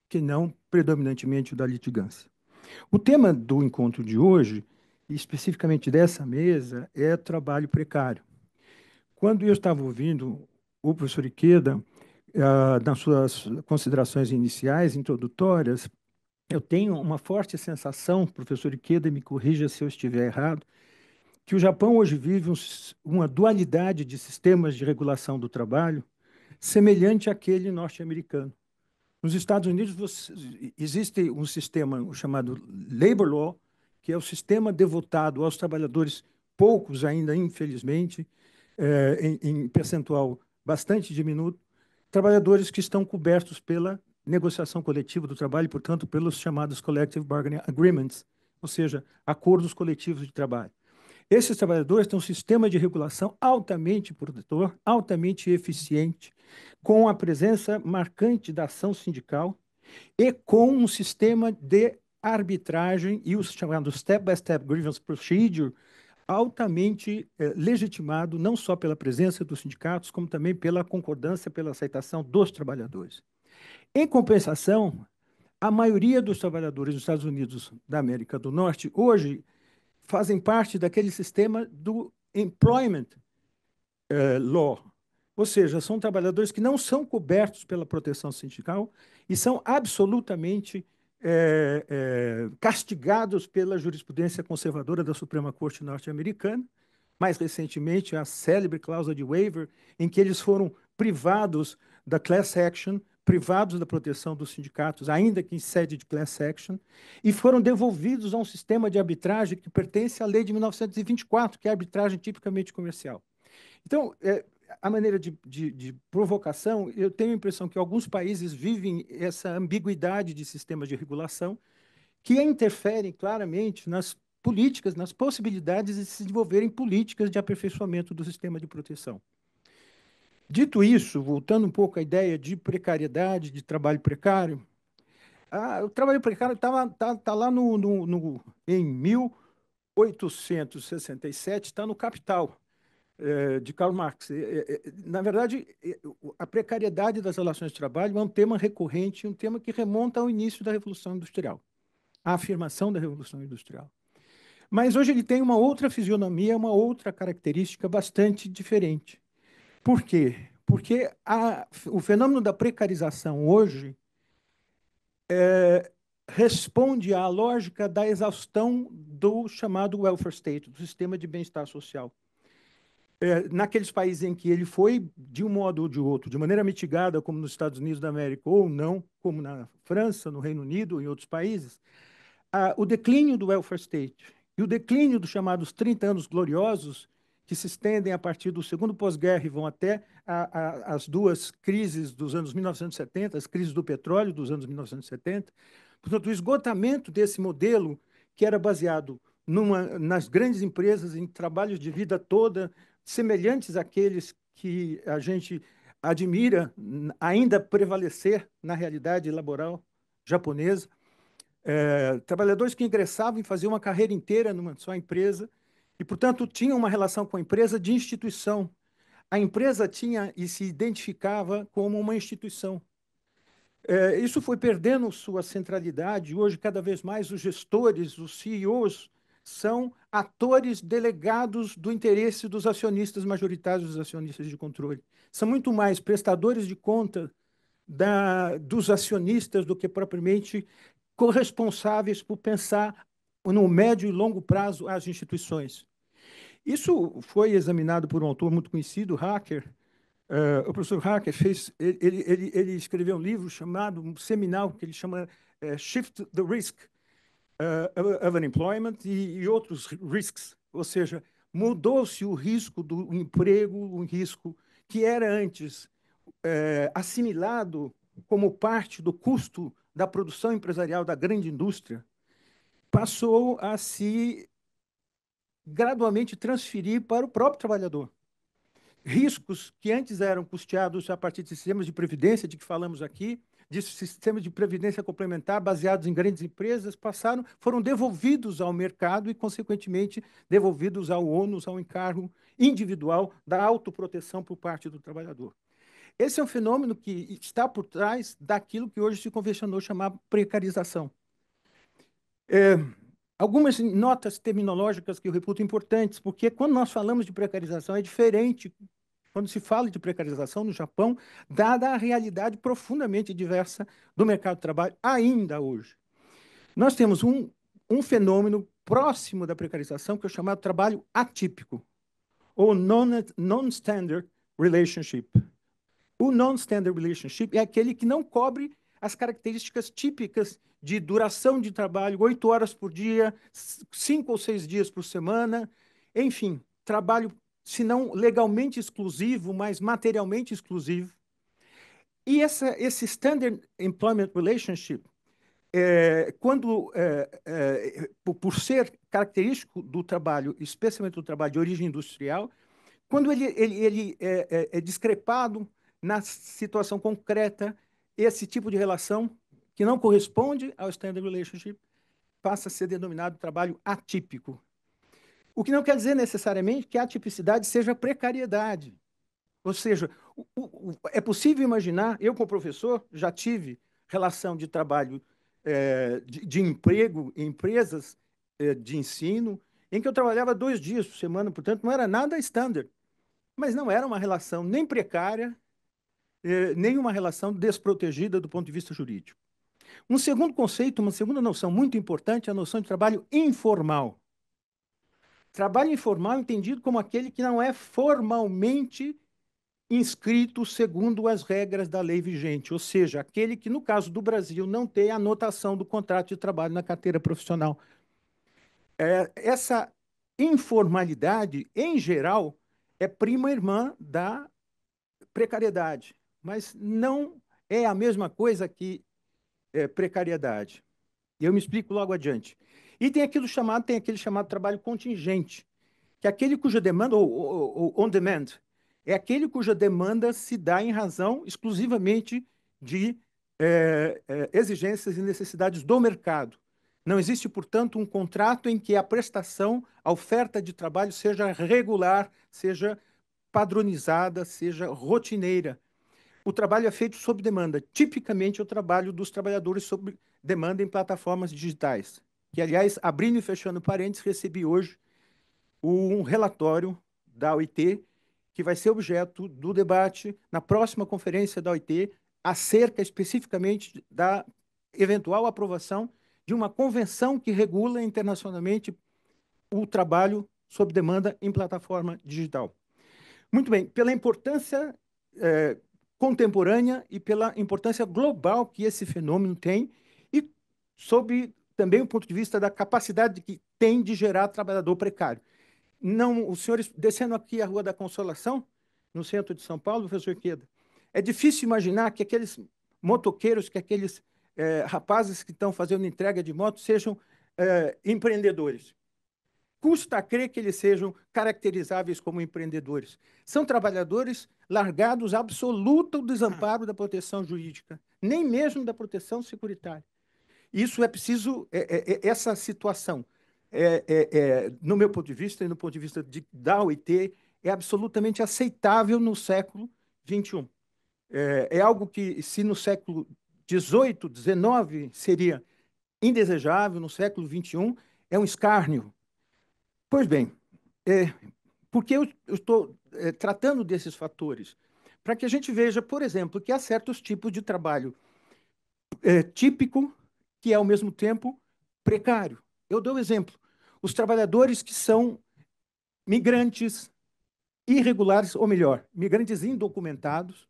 que não predominantemente o da litigância. O tema do encontro de hoje, e especificamente dessa mesa, é trabalho precário. Quando eu estava ouvindo o professor Ikeda, nas suas considerações iniciais, introdutórias, eu tenho uma forte sensação, professor Ikeda, me corrija se eu estiver errado, que o Japão hoje vive uma dualidade de sistemas de regulação do trabalho semelhante àquele norte-americano. Nos Estados Unidos existe um sistema chamado Labor Law, que é o sistema devotado aos trabalhadores, poucos ainda, infelizmente, em percentual bastante diminuto, trabalhadores que estão cobertos pela negociação coletiva do trabalho, portanto, pelos chamados Collective Bargaining Agreements, ou seja, acordos coletivos de trabalho. Esses trabalhadores têm um sistema de regulação altamente protetor, altamente eficiente, com a presença marcante da ação sindical e com um sistema de arbitragem e o chamado Step-by-Step Grievance Procedure altamente legitimado, não só pela presença dos sindicatos, como também pela concordância, pela aceitação dos trabalhadores. Em compensação, a maioria dos trabalhadores dos Estados Unidos da América do Norte hoje fazem parte daquele sistema do Employment Law, ou seja, são trabalhadores que não são cobertos pela proteção sindical e são absolutamente castigados pela jurisprudência conservadora da Suprema Corte norte-americana, mais recentemente a célebre cláusula de waiver, em que eles foram privados da class action, privados da proteção dos sindicatos, ainda que em sede de class action, e foram devolvidos a um sistema de arbitragem que pertence à lei de 1924, que é a arbitragem tipicamente comercial. Então, a maneira de provocação, eu tenho a impressão que alguns países vivem essa ambiguidade de sistemas de regulação que interferem claramente nas políticas, nas possibilidades de se desenvolverem políticas de aperfeiçoamento do sistema de proteção. Dito isso, voltando um pouco à ideia de precariedade, de trabalho precário, o trabalho precário tá lá em 1867, está no Capital, de Karl Marx. Na verdade, a precariedade das relações de trabalho é um tema recorrente, um tema que remonta ao início da Revolução Industrial, à afirmação da Revolução Industrial. Mas hoje ele tem uma outra fisionomia, uma outra característica bastante diferente. Por quê? Porque o fenômeno da precarização hoje responde à lógica da exaustão do chamado welfare state, do sistema de bem-estar social. Naqueles países em que ele foi, de um modo ou de outro, de maneira mitigada, como nos Estados Unidos da América, ou não, como na França, no Reino Unido, em outros países, o declínio do welfare state e o declínio dos chamados 30 anos gloriosos, que se estendem a partir do segundo pós-guerra e vão até as duas crises dos anos 1970, as crises do petróleo dos anos 1970. Portanto, o esgotamento desse modelo, que era baseado nas grandes empresas, em trabalhos de vida toda, semelhantes àqueles que a gente admira ainda prevalecer na realidade laboral japonesa. Trabalhadores que ingressavam e faziam uma carreira inteira numa só empresa e, portanto, tinham uma relação com a empresa de instituição. A empresa tinha e se identificava como uma instituição. Isso foi perdendo sua centralidade. Hoje, cada vez mais, os gestores, os CEOs, são atores delegados do interesse dos acionistas majoritários, dos acionistas de controle. São muito mais prestadores de conta dos acionistas do que propriamente corresponsáveis por pensar no médio e longo prazo as instituições. Isso foi examinado por um autor muito conhecido, Hacker. O professor Hacker ele escreveu um livro chamado, um seminal, que ele chama Shift the Risk of Unemployment e outros risks, ou seja, mudou-se o risco do emprego, um risco que era antes assimilado como parte do custo da produção empresarial da grande indústria, passou a se gradualmente transferir para o próprio trabalhador. Riscos que antes eram custeados a partir de sistemas de previdência, de que falamos aqui, de sistemas de previdência complementar baseados em grandes empresas, foram devolvidos ao mercado e, consequentemente, devolvidos ao ônus, ao encargo individual da autoproteção por parte do trabalhador. Esse é um fenômeno que está por trás daquilo que hoje se convencionou chamar precarização. Algumas notas terminológicas que eu reputo importantes, porque quando nós falamos de precarização é diferente quando se fala de precarização no Japão, dada a realidade profundamente diversa do mercado de trabalho ainda hoje. Nós temos um fenômeno próximo da precarização, que é o chamado trabalho atípico, ou non-standard relationship. O non-standard relationship é aquele que não cobre as características típicas de duração de trabalho, 8 horas por dia, 5 ou 6 dias por semana, enfim, trabalho, se não legalmente exclusivo, mas materialmente exclusivo. E esse Standard Employment Relationship, por ser característico do trabalho, especialmente do trabalho de origem industrial, quando ele é discrepado na situação concreta, esse tipo de relação que não corresponde ao Standard Relationship passa a ser denominado trabalho atípico. O que não quer dizer necessariamente que a atipicidade seja precariedade. Ou seja, é possível imaginar, eu como professor já tive relação de trabalho de emprego em empresas de ensino, em que eu trabalhava 2 dias por semana, portanto não era nada standard, mas não era uma relação nem precária, nem uma relação desprotegida do ponto de vista jurídico. Um segundo conceito, uma segunda noção muito importante é a noção de trabalho informal. Trabalho informal entendido como aquele que não é formalmente inscrito segundo as regras da lei vigente, ou seja, aquele que, no caso do Brasil, não tem a anotação do contrato de trabalho na carteira profissional. Essa informalidade, em geral, é prima irmã da precariedade, mas não é a mesma coisa que precariedade. E eu me explico logo adiante. E tem aquele chamado trabalho contingente, que é aquele cuja demanda, ou on demand, é aquele cuja demanda se dá em razão exclusivamente de exigências e necessidades do mercado. Não existe, portanto, um contrato em que a prestação, a oferta de trabalho seja regular, seja padronizada, seja rotineira. O trabalho é feito sob demanda. Tipicamente, o trabalho dos trabalhadores sob demanda em plataformas digitais. Que, aliás, abrindo e fechando parênteses, recebi hoje um relatório da OIT, que vai ser objeto do debate na próxima conferência da OIT, acerca especificamente da eventual aprovação de uma convenção que regula internacionalmente o trabalho sob demanda em plataforma digital. Muito bem, pela importância contemporânea e pela importância global que esse fenômeno tem e sob também o ponto de vista da capacidade que tem de gerar trabalhador precário. Não, os senhores, descendo aqui a Rua da Consolação, no centro de São Paulo, professor Queda, é difícil imaginar que aqueles motoqueiros, que aqueles rapazes que estão fazendo entrega de moto sejam empreendedores. custa a crer que eles sejam caracterizáveis como empreendedores. São trabalhadores largados a absoluto desamparo da proteção jurídica, nem mesmo da proteção securitária. Isso é preciso, essa situação, no meu ponto de vista e no ponto de vista da OIT, é absolutamente aceitável no século XXI. É algo que, se no século XVIII, XIX, seria indesejável, no século XXI, é um escárnio. Pois bem, por que eu estou tratando desses fatores? Para que a gente veja, por exemplo, que há certos tipos de trabalho típico que é, ao mesmo tempo, precário. Eu dou um exemplo. Os trabalhadores que são migrantes irregulares, ou melhor, migrantes indocumentados,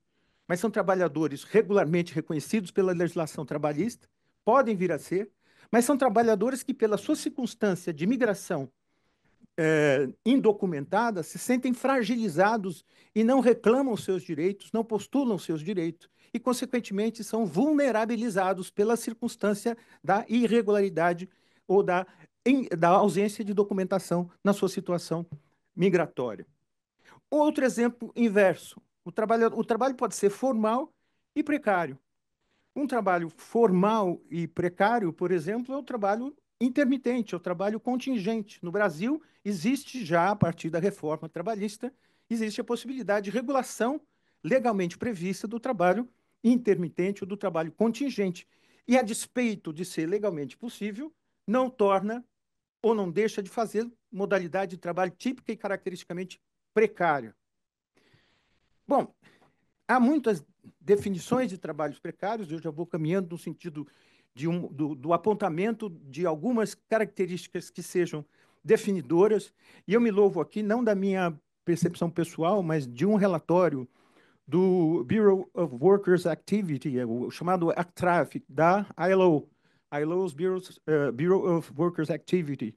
mas são trabalhadores regularmente reconhecidos pela legislação trabalhista, podem vir a ser, mas são trabalhadores que, pela sua circunstância de migração indocumentada, se sentem fragilizados e não reclamam seus direitos, não postulam seus direitos e, consequentemente, são vulnerabilizados pela circunstância da irregularidade ou da ausência de documentação na sua situação migratória. Outro exemplo inverso. O trabalho pode ser formal e precário. Um trabalho formal e precário, por exemplo, é o trabalho intermitente, é o trabalho contingente. No Brasil, existe já, a partir da reforma trabalhista, existe a possibilidade de regulação legalmente prevista do trabalho intermitente ou do trabalho contingente. E, a despeito de ser legalmente possível, não torna ou não deixa de fazer modalidade de trabalho típica e caracteristicamente precária. Bom, há muitas definições de trabalhos precários, eu já vou caminhando no sentido do apontamento de algumas características que sejam definidoras, e eu me louvo aqui não da minha percepção pessoal, mas de um relatório do Bureau of Workers' Activity, o chamado ACTRAF, da ILO, ILO's Bureau of Workers' Activity.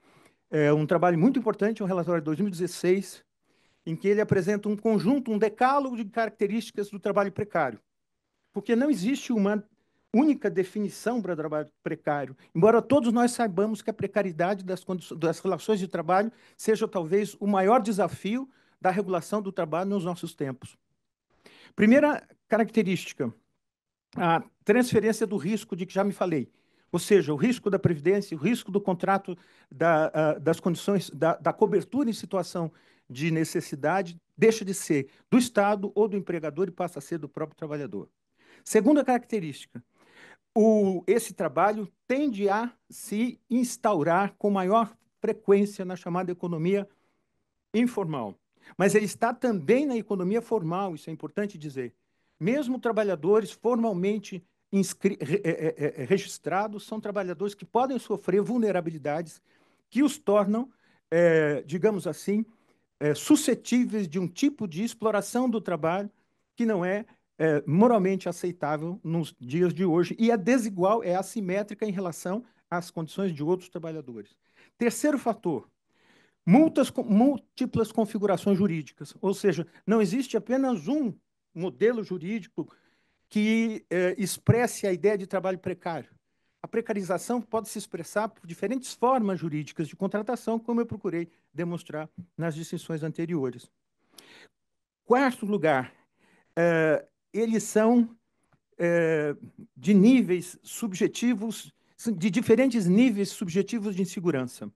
É um trabalho muito importante, um relatório de 2016, em que ele apresenta um conjunto, um decálogo de características do trabalho precário. Porque não existe uma única definição para trabalho precário, embora todos nós saibamos que a precariedade das relações de trabalho seja talvez o maior desafio da regulação do trabalho nos nossos tempos. Primeira característica, a transferência do risco de que já me falei, ou seja, o risco da previdência, o risco do contrato, das condições, da cobertura em situação de necessidade, deixa de ser do Estado ou do empregador e passa a ser do próprio trabalhador. Segunda característica, esse trabalho tende a se instaurar com maior frequência na chamada economia informal. Mas ele está também na economia formal, isso é importante dizer. Mesmo trabalhadores formalmente registrados são trabalhadores que podem sofrer vulnerabilidades que os tornam, digamos assim, suscetíveis de um tipo de exploração do trabalho que não é moralmente aceitável nos dias de hoje e é desigual, é assimétrica em relação às condições de outros trabalhadores. Terceiro fator, múltiplas configurações jurídicas, ou seja, não existe apenas um modelo jurídico que expresse a ideia de trabalho precário. A precarização pode se expressar por diferentes formas jurídicas de contratação, como eu procurei demonstrar nas distinções anteriores. Quarto lugar, eles são de níveis subjetivos, de diferentes níveis subjetivos de insegurança.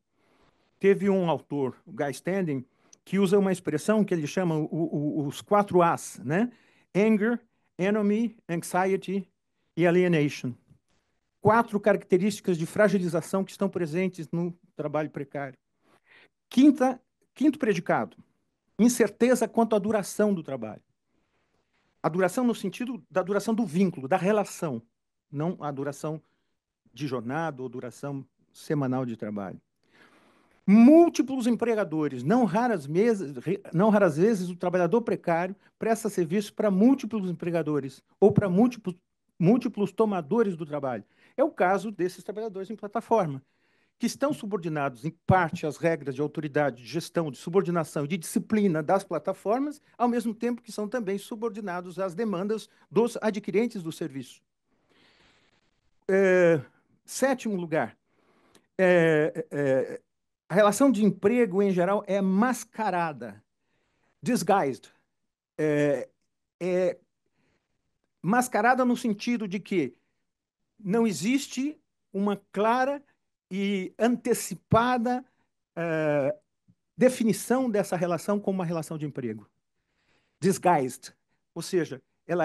Teve um autor, o Guy Standing, que usa uma expressão que ele chama os 4 As, né? Anger, enemy, anxiety e alienation. 4 características de fragilização que estão presentes no trabalho precário. Quinto predicado, incerteza quanto à duração do trabalho. A duração no sentido da duração do vínculo, da relação, não a duração de jornada ou duração semanal de trabalho. Múltiplos empregadores, não raras vezes o trabalhador precário presta serviço para múltiplos empregadores ou para múltiplos tomadores do trabalho. É o caso desses trabalhadores em plataforma, que estão subordinados, em parte, às regras de autoridade, de gestão, de subordinação e de disciplina das plataformas, ao mesmo tempo que são também subordinados às demandas dos adquirentes do serviço. Sétimo lugar, a relação de emprego, em geral, é mascarada, disguised. É mascarada no sentido de que não existe uma clara e antecipada definição dessa relação como uma relação de emprego. Disguised, ou seja, ela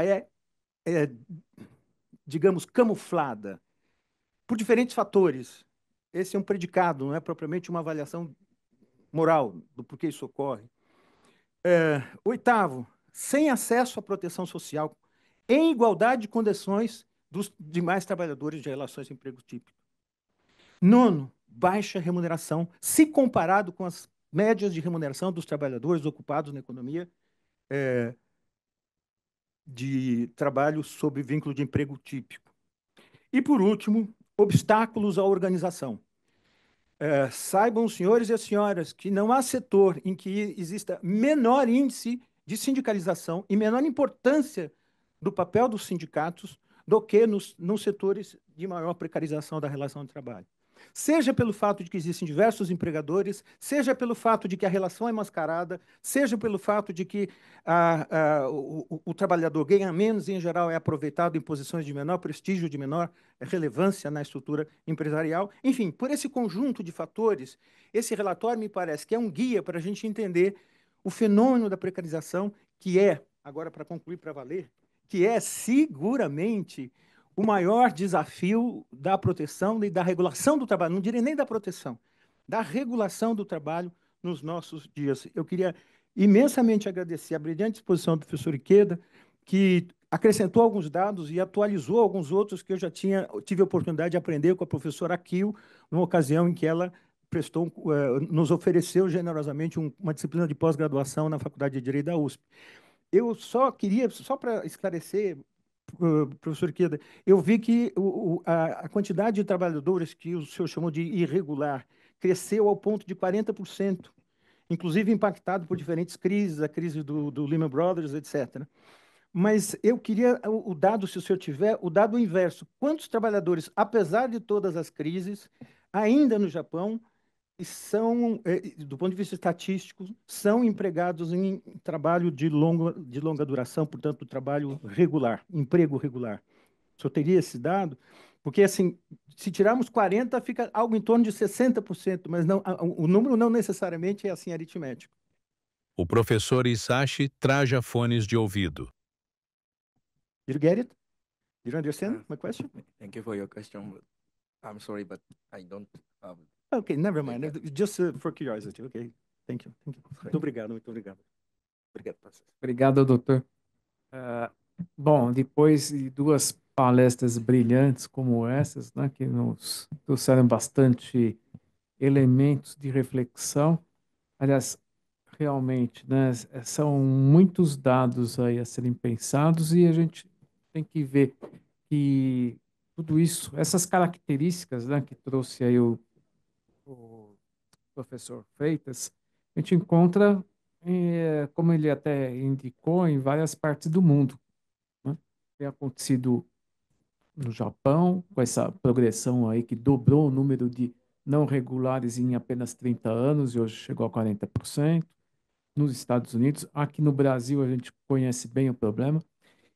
digamos, camuflada por diferentes fatores. Esse é um predicado, não é propriamente uma avaliação moral do porquê isso ocorre. Oitavo, sem acesso à proteção social, em igualdade de condições dos demais trabalhadores de relações de emprego típico. Nono, baixa remuneração, se comparado com as médias de remuneração dos trabalhadores ocupados na economia de trabalho sob vínculo de emprego típico. E, por último, obstáculos à organização. Saibam os senhores e as senhoras que não há setor em que exista menor índice de sindicalização e menor importância do papel dos sindicatos do que nos setores de maior precarização da relação de trabalho. Seja pelo fato de que existem diversos empregadores, seja pelo fato de que a relação é mascarada, seja pelo fato de que o trabalhador ganha menos e, em geral, é aproveitado em posições de menor prestígio, de menor relevância na estrutura empresarial. Enfim, por esse conjunto de fatores, esse relatório me parece que é um guia para a gente entender o fenômeno da precarização, que é, agora para concluir para valer, que é seguramente o maior desafio da proteção e da regulação do trabalho, não direi nem da proteção, da regulação do trabalho nos nossos dias. Eu queria imensamente agradecer a brilhante exposição do professor Ikeda, que acrescentou alguns dados e atualizou alguns outros que eu já tive a oportunidade de aprender com a professora Akio, numa ocasião em que ela nos ofereceu generosamente uma disciplina de pós-graduação na Faculdade de Direito da USP. Eu só queria, só para esclarecer, professor Ikeda, eu vi que a quantidade de trabalhadores que o senhor chamou de irregular cresceu ao ponto de 40%, inclusive impactado por diferentes crises, a crise do Lehman Brothers, etc. Mas eu queria o dado, se o senhor tiver, o dado inverso. Quantos trabalhadores, apesar de todas as crises, ainda no Japão, são, do ponto de vista estatístico, são empregados em trabalho de longa duração, portanto, trabalho regular, emprego regular? O senhor teria esse dado? Porque, assim, se tirarmos 40, fica algo em torno de 60%, mas não, o número não necessariamente é assim aritmético. O professor Isashi traja fones de ouvido. Did you get it? Did you understand my question? Thank you for your question. I'm sorry, but I don't have... Okay, never mind. Just for curiosity, okay? Thank you. Muito obrigado, muito obrigado. Obrigado, professor. Obrigado, doutor. Bom, depois de duas palestras brilhantes como essas, né, que nos trouxeram bastante elementos de reflexão, aliás, realmente, né, são muitos dados aí a serem pensados e a gente tem que ver que tudo isso, essas características, né, que trouxe aí o professor Freitas, a gente encontra, como ele até indicou, em várias partes do mundo, né? Tem acontecido no Japão, com essa progressão aí que dobrou o número de não regulares em apenas 30 anos e hoje chegou a 40%. Nos Estados Unidos, aqui no Brasil a gente conhece bem o problema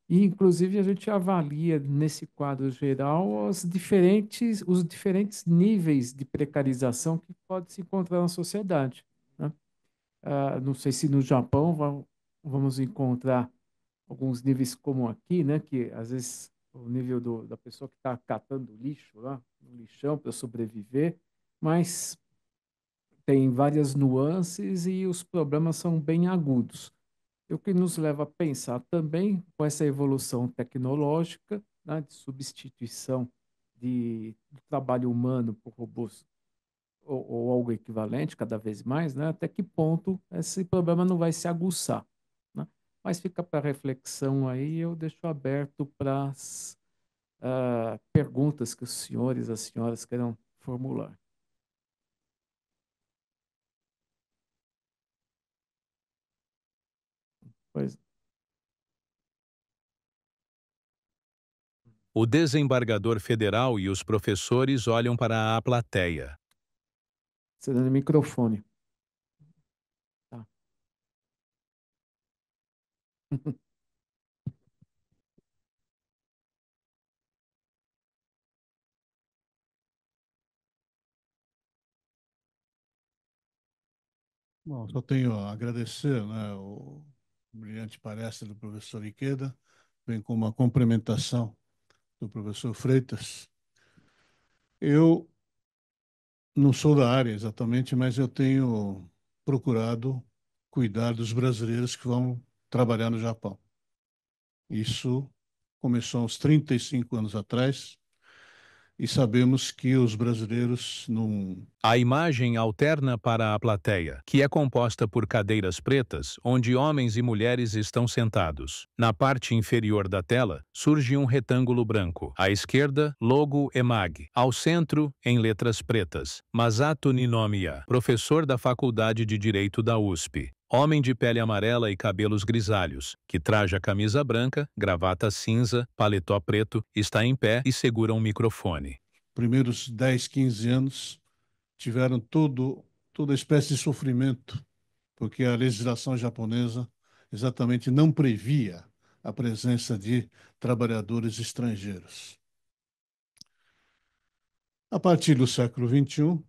e, inclusive, a gente avalia nesse quadro geral os diferentes níveis de precarização que pode se encontrar na sociedade, né? Não sei se no Japão vamos encontrar alguns níveis como aqui, né? Que às vezes o nível da pessoa que está catando lixo lá, no lixão para sobreviver, mas tem várias nuances e os problemas são bem agudos. O que nos leva a pensar também com essa evolução tecnológica, né, de substituição do trabalho humano por robôs ou algo equivalente cada vez mais, né, até que ponto esse problema não vai se aguçar, né? Mas fica para reflexão aí, eu deixo aberto para as perguntas que os senhores e as senhoras queiram formular. Pois. O desembargador federal e os professores olham para a plateia. Você dando microfone. Tá. Bom, só tenho a agradecer, né, o brilhante palestra do professor Ikeda, bem como a complementação do professor Freitas. Eu não sou da área exatamente, mas eu tenho procurado cuidar dos brasileiros que vão trabalhar no Japão. Isso começou há uns 35 anos atrás, e sabemos que os brasileiros não. A imagem alterna para a plateia, que é composta por cadeiras pretas, onde homens e mulheres estão sentados. Na parte inferior da tela, surge um retângulo branco. À esquerda, logo EMAG. Ao centro, em letras pretas, Masato Ninomiya, professor da Faculdade de Direito da USP. Homem de pele amarela e cabelos grisalhos, que traja camisa branca, gravata cinza, paletó preto, está em pé e segura um microfone. Primeiros 10, 15 anos tiveram toda espécie de sofrimento, porque a legislação japonesa exatamente não previa a presença de trabalhadores estrangeiros. A partir do século XXI,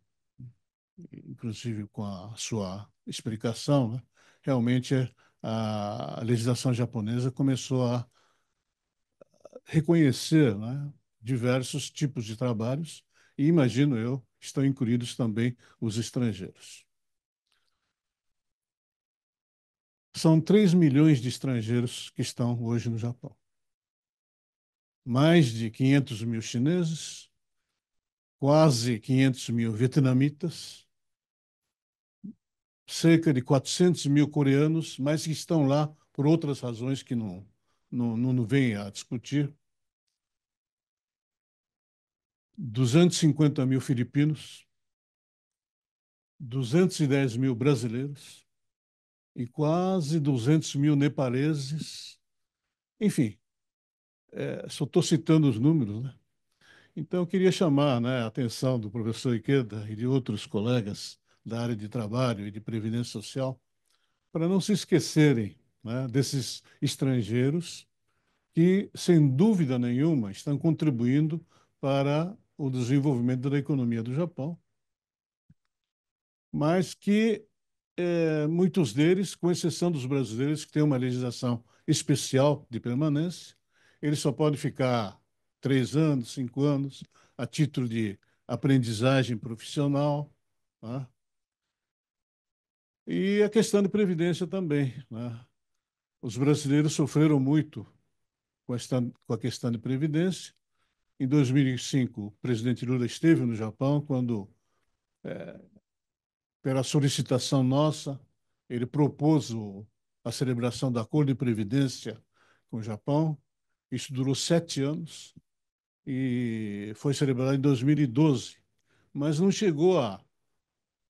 inclusive com a sua explicação, né, realmente a legislação japonesa começou a reconhecer, né, diversos tipos de trabalhos e, imagino eu, estão incluídos também os estrangeiros. São 3 milhões de estrangeiros que estão hoje no Japão. Mais de 500 mil chineses, quase 500 mil vietnamitas, cerca de 400 mil coreanos, mas que estão lá por outras razões que não vem a discutir. 250 mil filipinos, 210 mil brasileiros e quase 200 mil nepaleses. Enfim, só estou citando os números, né? Então, eu queria chamar, né, a atenção do professor Ikeda e de outros colegas da área de trabalho e de previdência social para não se esquecerem, né, desses estrangeiros que, sem dúvida nenhuma, estão contribuindo para o desenvolvimento da economia do Japão, mas que muitos deles, com exceção dos brasileiros, que têm uma legislação especial de permanência, eles só podem ficar 3 anos, 5 anos, a título de aprendizagem profissional, né? E a questão de previdência também, né? Os brasileiros sofreram muito com a questão de previdência. Em 2005, o presidente Lula esteve no Japão quando, pela solicitação nossa, ele propôs a celebração do Acordo de Previdência com o Japão. Isso durou 7 anos e foi celebrado em 2012, mas não chegou a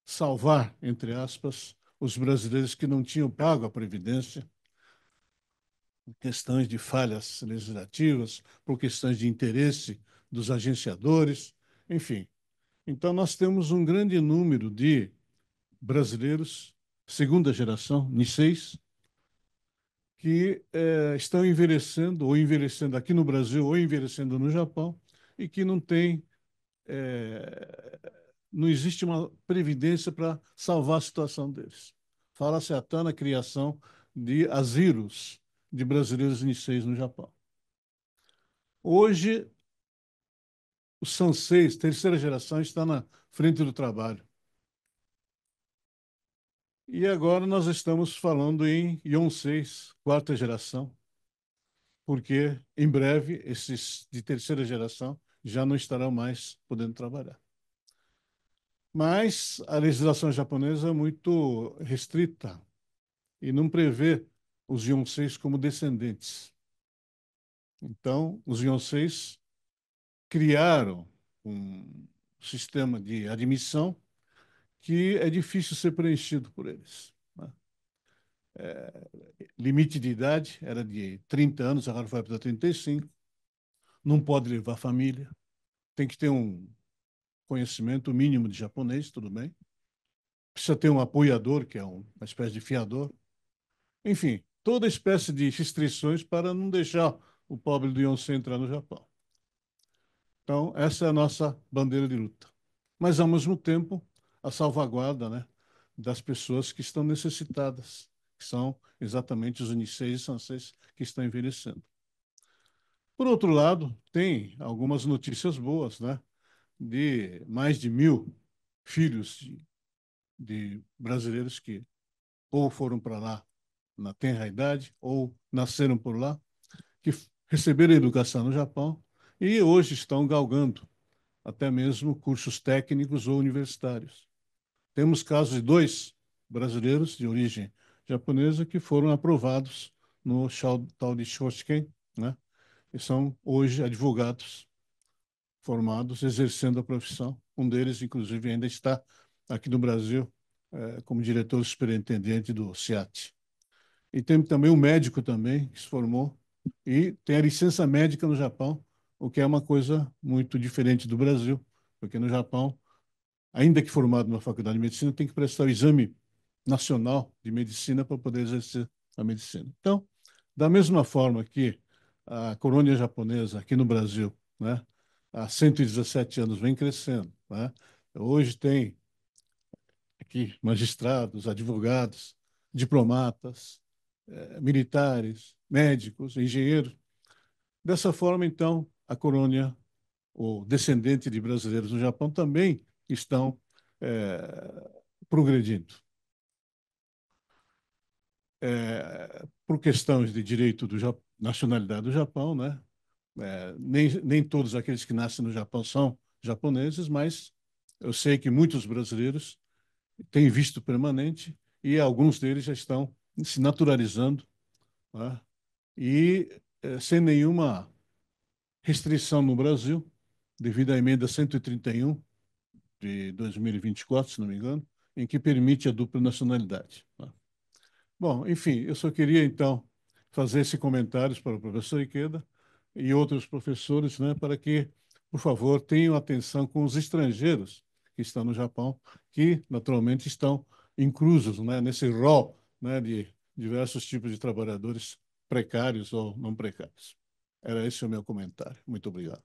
salvar, entre aspas, os brasileiros que não tinham pago a Previdência, por questões de falhas legislativas, por questões de interesse dos agenciadores, enfim. Então, nós temos um grande número de brasileiros, segunda geração, Niseis, que estão envelhecendo, ou envelhecendo aqui no Brasil, ou envelhecendo no Japão, e que não existe uma previdência para salvar a situação deles. Fala-se até na criação de asilos de brasileiros Niseis no Japão. Hoje, o Sanseis, terceira geração, está na frente do trabalho. E agora nós estamos falando em Yonseis, quarta geração, porque em breve esses de terceira geração já não estarão mais podendo trabalhar. Mas a legislação japonesa é muito restrita e não prevê os Yonseis como descendentes. Então, os Yonseis criaram um sistema de admissão que é difícil ser preenchido por eles, né? Limite de idade era de 30 anos, agora vai para 35. Não pode levar família. Tem que ter um conhecimento mínimo de japonês, tudo bem. precisa ter um apoiador, que é uma espécie de fiador. Enfim, toda espécie de restrições para não deixar o pobre do Yonsei entrar no Japão. Então, essa é a nossa bandeira de luta. Mas, ao mesmo tempo, a salvaguarda, né, das pessoas que estão necessitadas, que são exatamente os Niseis e Sanseis que estão envelhecendo. Por outro lado, tem algumas notícias boas, né, de mais de 1.000 filhos de brasileiros que ou foram para lá na tenra idade ou nasceram por lá, que receberam educação no Japão e hoje estão galgando até mesmo cursos técnicos ou universitários. Temos casos de 2 brasileiros de origem japonesa que foram aprovados no tal de Shoshiken, né? E são hoje advogados formados, exercendo a profissão. Um deles, inclusive, ainda está aqui no Brasil como diretor superintendente do CIAT. E tem também um médico também que se formou e tem a licença médica no Japão, o que é uma coisa muito diferente do Brasil, porque no Japão, ainda que formado numa faculdade de medicina, tem que prestar o exame nacional de medicina para poder exercer a medicina. Então, da mesma forma que a colônia japonesa aqui no Brasil, né, há 117 anos vem crescendo, né? Hoje tem aqui magistrados, advogados, diplomatas, militares, médicos, engenheiros. Dessa forma, então, a colônia, o descendente de brasileiros no Japão também estão progredindo. Por questões de direito nacionalidade do Japão, né? Nem todos aqueles que nascem no Japão são japoneses, mas eu sei que muitos brasileiros têm visto permanente e alguns deles já estão se naturalizando, né? E sem nenhuma restrição no Brasil, devido à emenda 131 de 2024, se não me engano, em que permite a dupla nacionalidade, né? Bom, enfim, eu só queria, então, fazer esse comentário para o professor Ikeda e outros professores, né, para que, por favor, tenham atenção com os estrangeiros que estão no Japão, que, naturalmente, estão inclusos, né, nesse rol, né, de diversos tipos de trabalhadores precários ou não precários. Era esse o meu comentário. Muito obrigado.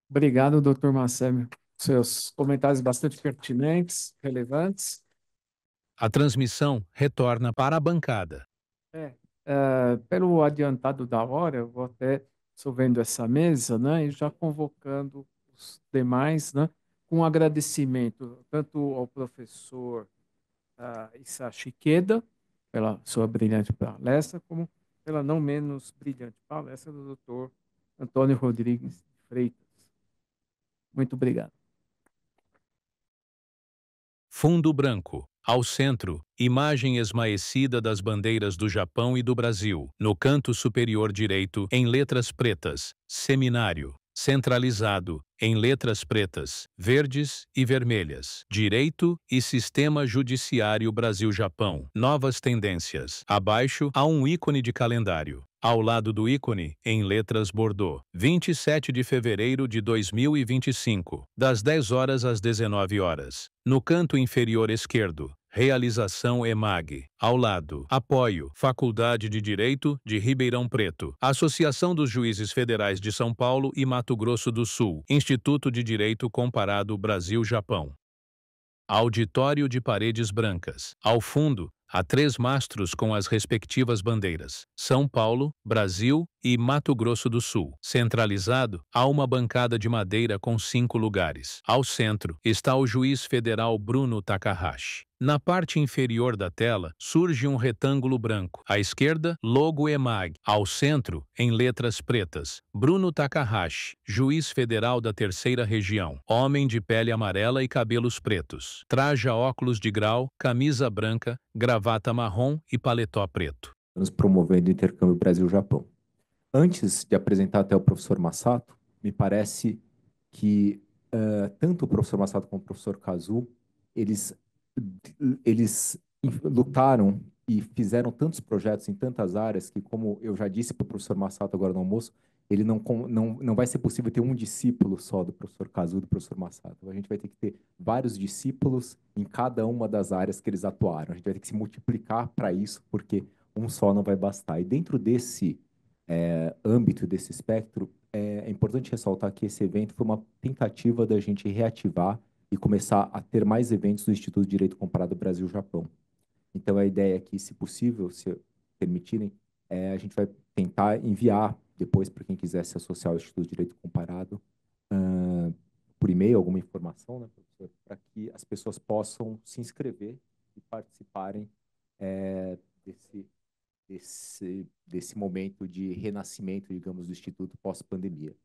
Obrigado, doutor Marcelo. Seus comentários bastante pertinentes, relevantes. A transmissão retorna para a bancada. Pelo adiantado da hora, eu vou até vendo essa mesa, né, e já convocando os demais, né, com um agradecimento tanto ao professor Isashi Ikeda pela sua brilhante palestra, como pela não menos brilhante palestra do doutor Antônio Rodrigues de Freitas. Muito obrigado. Fundo branco. Ao centro, imagem esmaecida das bandeiras do Japão e do Brasil. No canto superior direito, em letras pretas, seminário. Centralizado, em letras pretas, verdes e vermelhas. Direito e Sistema Judiciário Brasil-Japão. Novas tendências. Abaixo, há um ícone de calendário. Ao lado do ícone, em letras bordô, 27 de fevereiro de 2025, das 10 horas às 19 horas. No canto inferior esquerdo, realização EMAG. Ao lado, apoio, Faculdade de Direito de Ribeirão Preto, Associação dos Juízes Federais de São Paulo e Mato Grosso do Sul, Instituto de Direito Comparado Brasil-Japão. Auditório de paredes brancas. Ao fundo, há 3 mastros com as respectivas bandeiras: São Paulo, Brasil e Mato Grosso do Sul. Centralizado, há uma bancada de madeira com 5 lugares. Ao centro, está o juiz federal Bruno Takahashi. Na parte inferior da tela, surge um retângulo branco. À esquerda, logo EMAG. Ao centro, em letras pretas, Bruno Takahashi, juiz federal da Terceira Região. Homem de pele amarela e cabelos pretos. Traja óculos de grau, camisa branca, gravata marrom e paletó preto. Nos promovendo o intercâmbio Brasil-Japão. Antes de apresentar até o professor Masato, me parece que tanto o professor Masato como o professor Kazu, eles lutaram e fizeram tantos projetos em tantas áreas que, como eu já disse para o professor Massato agora no almoço, ele não vai ser possível ter um discípulo só do professor Kazu, do professor Massato. A gente vai ter que ter vários discípulos em cada uma das áreas que eles atuaram. A gente vai ter que se multiplicar para isso, porque um só não vai bastar. E dentro desse âmbito, desse espectro, é importante ressaltar que esse evento foi uma tentativa da gente reativar e começar a ter mais eventos do Instituto de Direito Comparado Brasil-Japão. Então, a ideia é que, se possível, se permitirem, a gente vai tentar enviar depois para quem quiser se associar ao Instituto de Direito Comparado, por e-mail, alguma informação, né, professor, para que as pessoas possam se inscrever e participarem desse momento de renascimento, digamos, do Instituto pós-pandemia.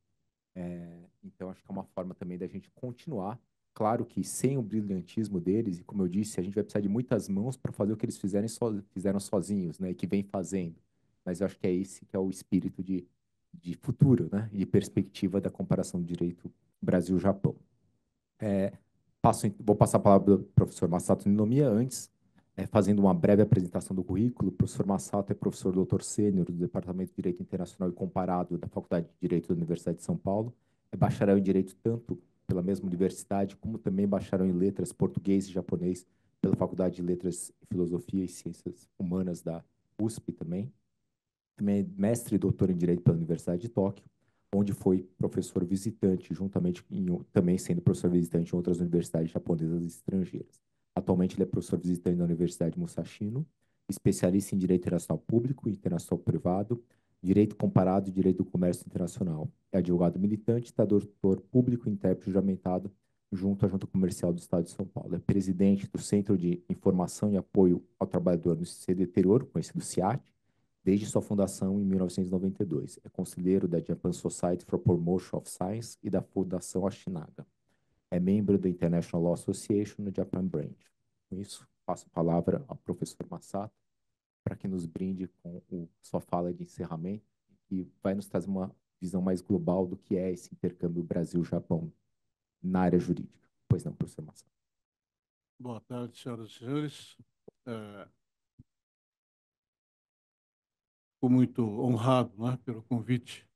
Então, acho que é uma forma também da gente continuar. Claro que sem o brilhantismo deles, e como eu disse, a gente vai precisar de muitas mãos para fazer o que eles fizeram sozinhos, né, e que vem fazendo. Mas eu acho que é esse que é o espírito de futuro, né, e de perspectiva da comparação do direito Brasil-Japão. Vou passar a palavra ao professor Masato Ninomiya antes, fazendo uma breve apresentação do currículo. O professor Massato é professor doutor sênior do Departamento de Direito Internacional e Comparado da Faculdade de Direito da Universidade de São Paulo. É bacharel em Direito tanto pela mesma universidade, como também bacharel em Letras Português e Japonês pela Faculdade de Letras, Filosofia e Ciências Humanas da USP também. Também é mestre e doutor em Direito pela Universidade de Tóquio, onde foi professor visitante, também sendo professor visitante em outras universidades japonesas e estrangeiras. Atualmente, ele é professor visitante da Universidade Musashino, especialista em Direito Internacional Público e Internacional Privado, Direito Comparado e Direito do Comércio Internacional. É advogado militante, está doutor público e intérprete juramentado junto à Junta Comercial do Estado de São Paulo. É presidente do Centro de Informação e Apoio ao Trabalhador no Exterior, conhecido CIAT, desde sua fundação em 1992. É conselheiro da Japan Society for Promotion of Science e da Fundação Ashinaga. É membro da International Law Association no Japan Branch. Com isso, passo a palavra ao professor Massato para que nos brinde com sua fala de encerramento e vai nos trazer uma visão mais global do que é esse intercâmbio Brasil-Japão na área jurídica. Pois não, professor Massato. Boa tarde, senhoras e senhores. Fico muito honrado, né, pelo convite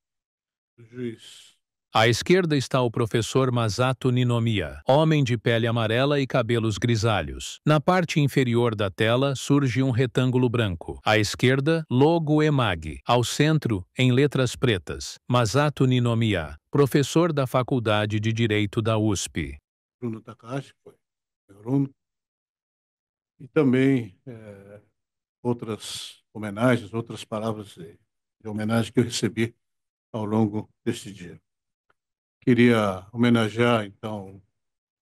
do juiz. À esquerda está o professor Masato Ninomiya, homem de pele amarela e cabelos grisalhos. Na parte inferior da tela surge um retângulo branco. À esquerda, logo EMAG. Ao centro, em letras pretas, Masato Ninomiya, professor da Faculdade de Direito da USP. Bruno Takahashi foi meu aluno. E também outras homenagens, outras palavras de homenagem que eu recebi ao longo deste dia. Queria homenagear, então, o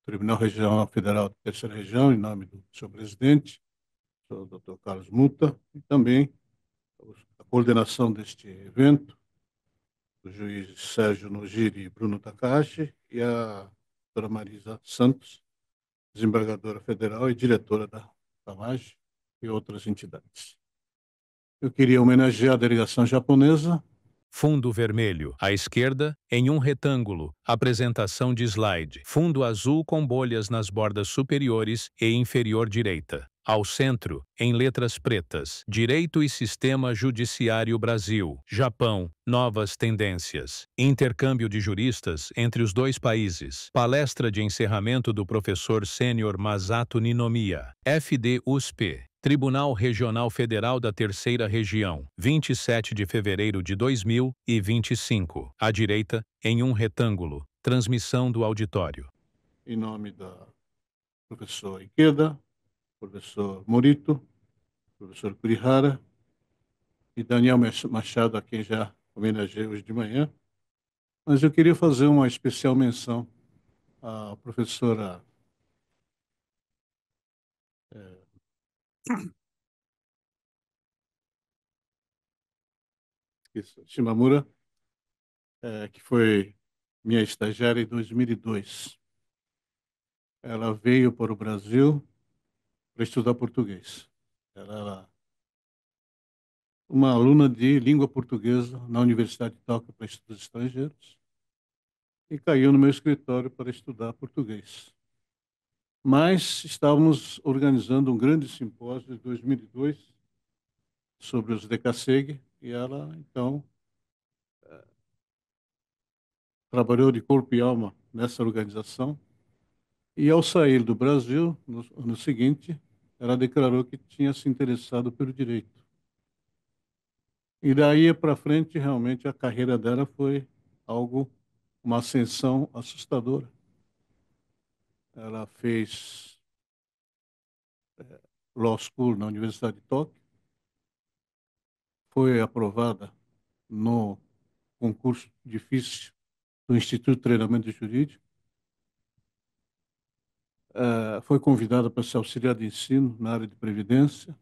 Tribunal Regional Federal da Terceira Região, em nome do senhor presidente, o Dr. Carlos Muta, e também a coordenação deste evento, o juiz Sérgio Nogiri e Bruno Takahashi, e a doutora Marisa Santos, desembargadora federal e diretora da FAMAG e outras entidades. Eu queria homenagear a delegação japonesa. Fundo vermelho. À esquerda, em um retângulo, apresentação de slide. Fundo azul com bolhas nas bordas superiores e inferior direita. Ao centro, em letras pretas, Direito e Sistema Judiciário Brasil, Japão, novas tendências. Intercâmbio de juristas entre os dois países. Palestra de encerramento do professor sênior Masato Ninomiya, FD USP. Tribunal Regional Federal da Terceira Região, 27 de fevereiro de 2025. À direita, em um retângulo, transmissão do auditório. Em nome da professora Ikeda, professor Morito, professor Kurihara e Daniel Machado, a quem já homenageei hoje de manhã. Mas eu queria fazer uma especial menção à professora Shimamura, que foi minha estagiária em 2002. Ela veio para o Brasil para estudar português. Ela era uma aluna de língua portuguesa na Universidade de Tóquio para estudos estrangeiros e caiu no meu escritório para estudar português. Mas estávamos organizando um grande simpósio em 2002 sobre os Dekasegi, e ela, então, trabalhou de corpo e alma nessa organização. E, ao sair do Brasil, no ano seguinte, ela declarou que tinha se interessado pelo direito. E daí para frente, realmente, a carreira dela foi uma ascensão assustadora. Ela fez Law School na Universidade de Tóquio, foi aprovada no concurso difícil do Instituto de Treinamento Jurídico, foi convidada para ser auxiliar de ensino na área de previdência,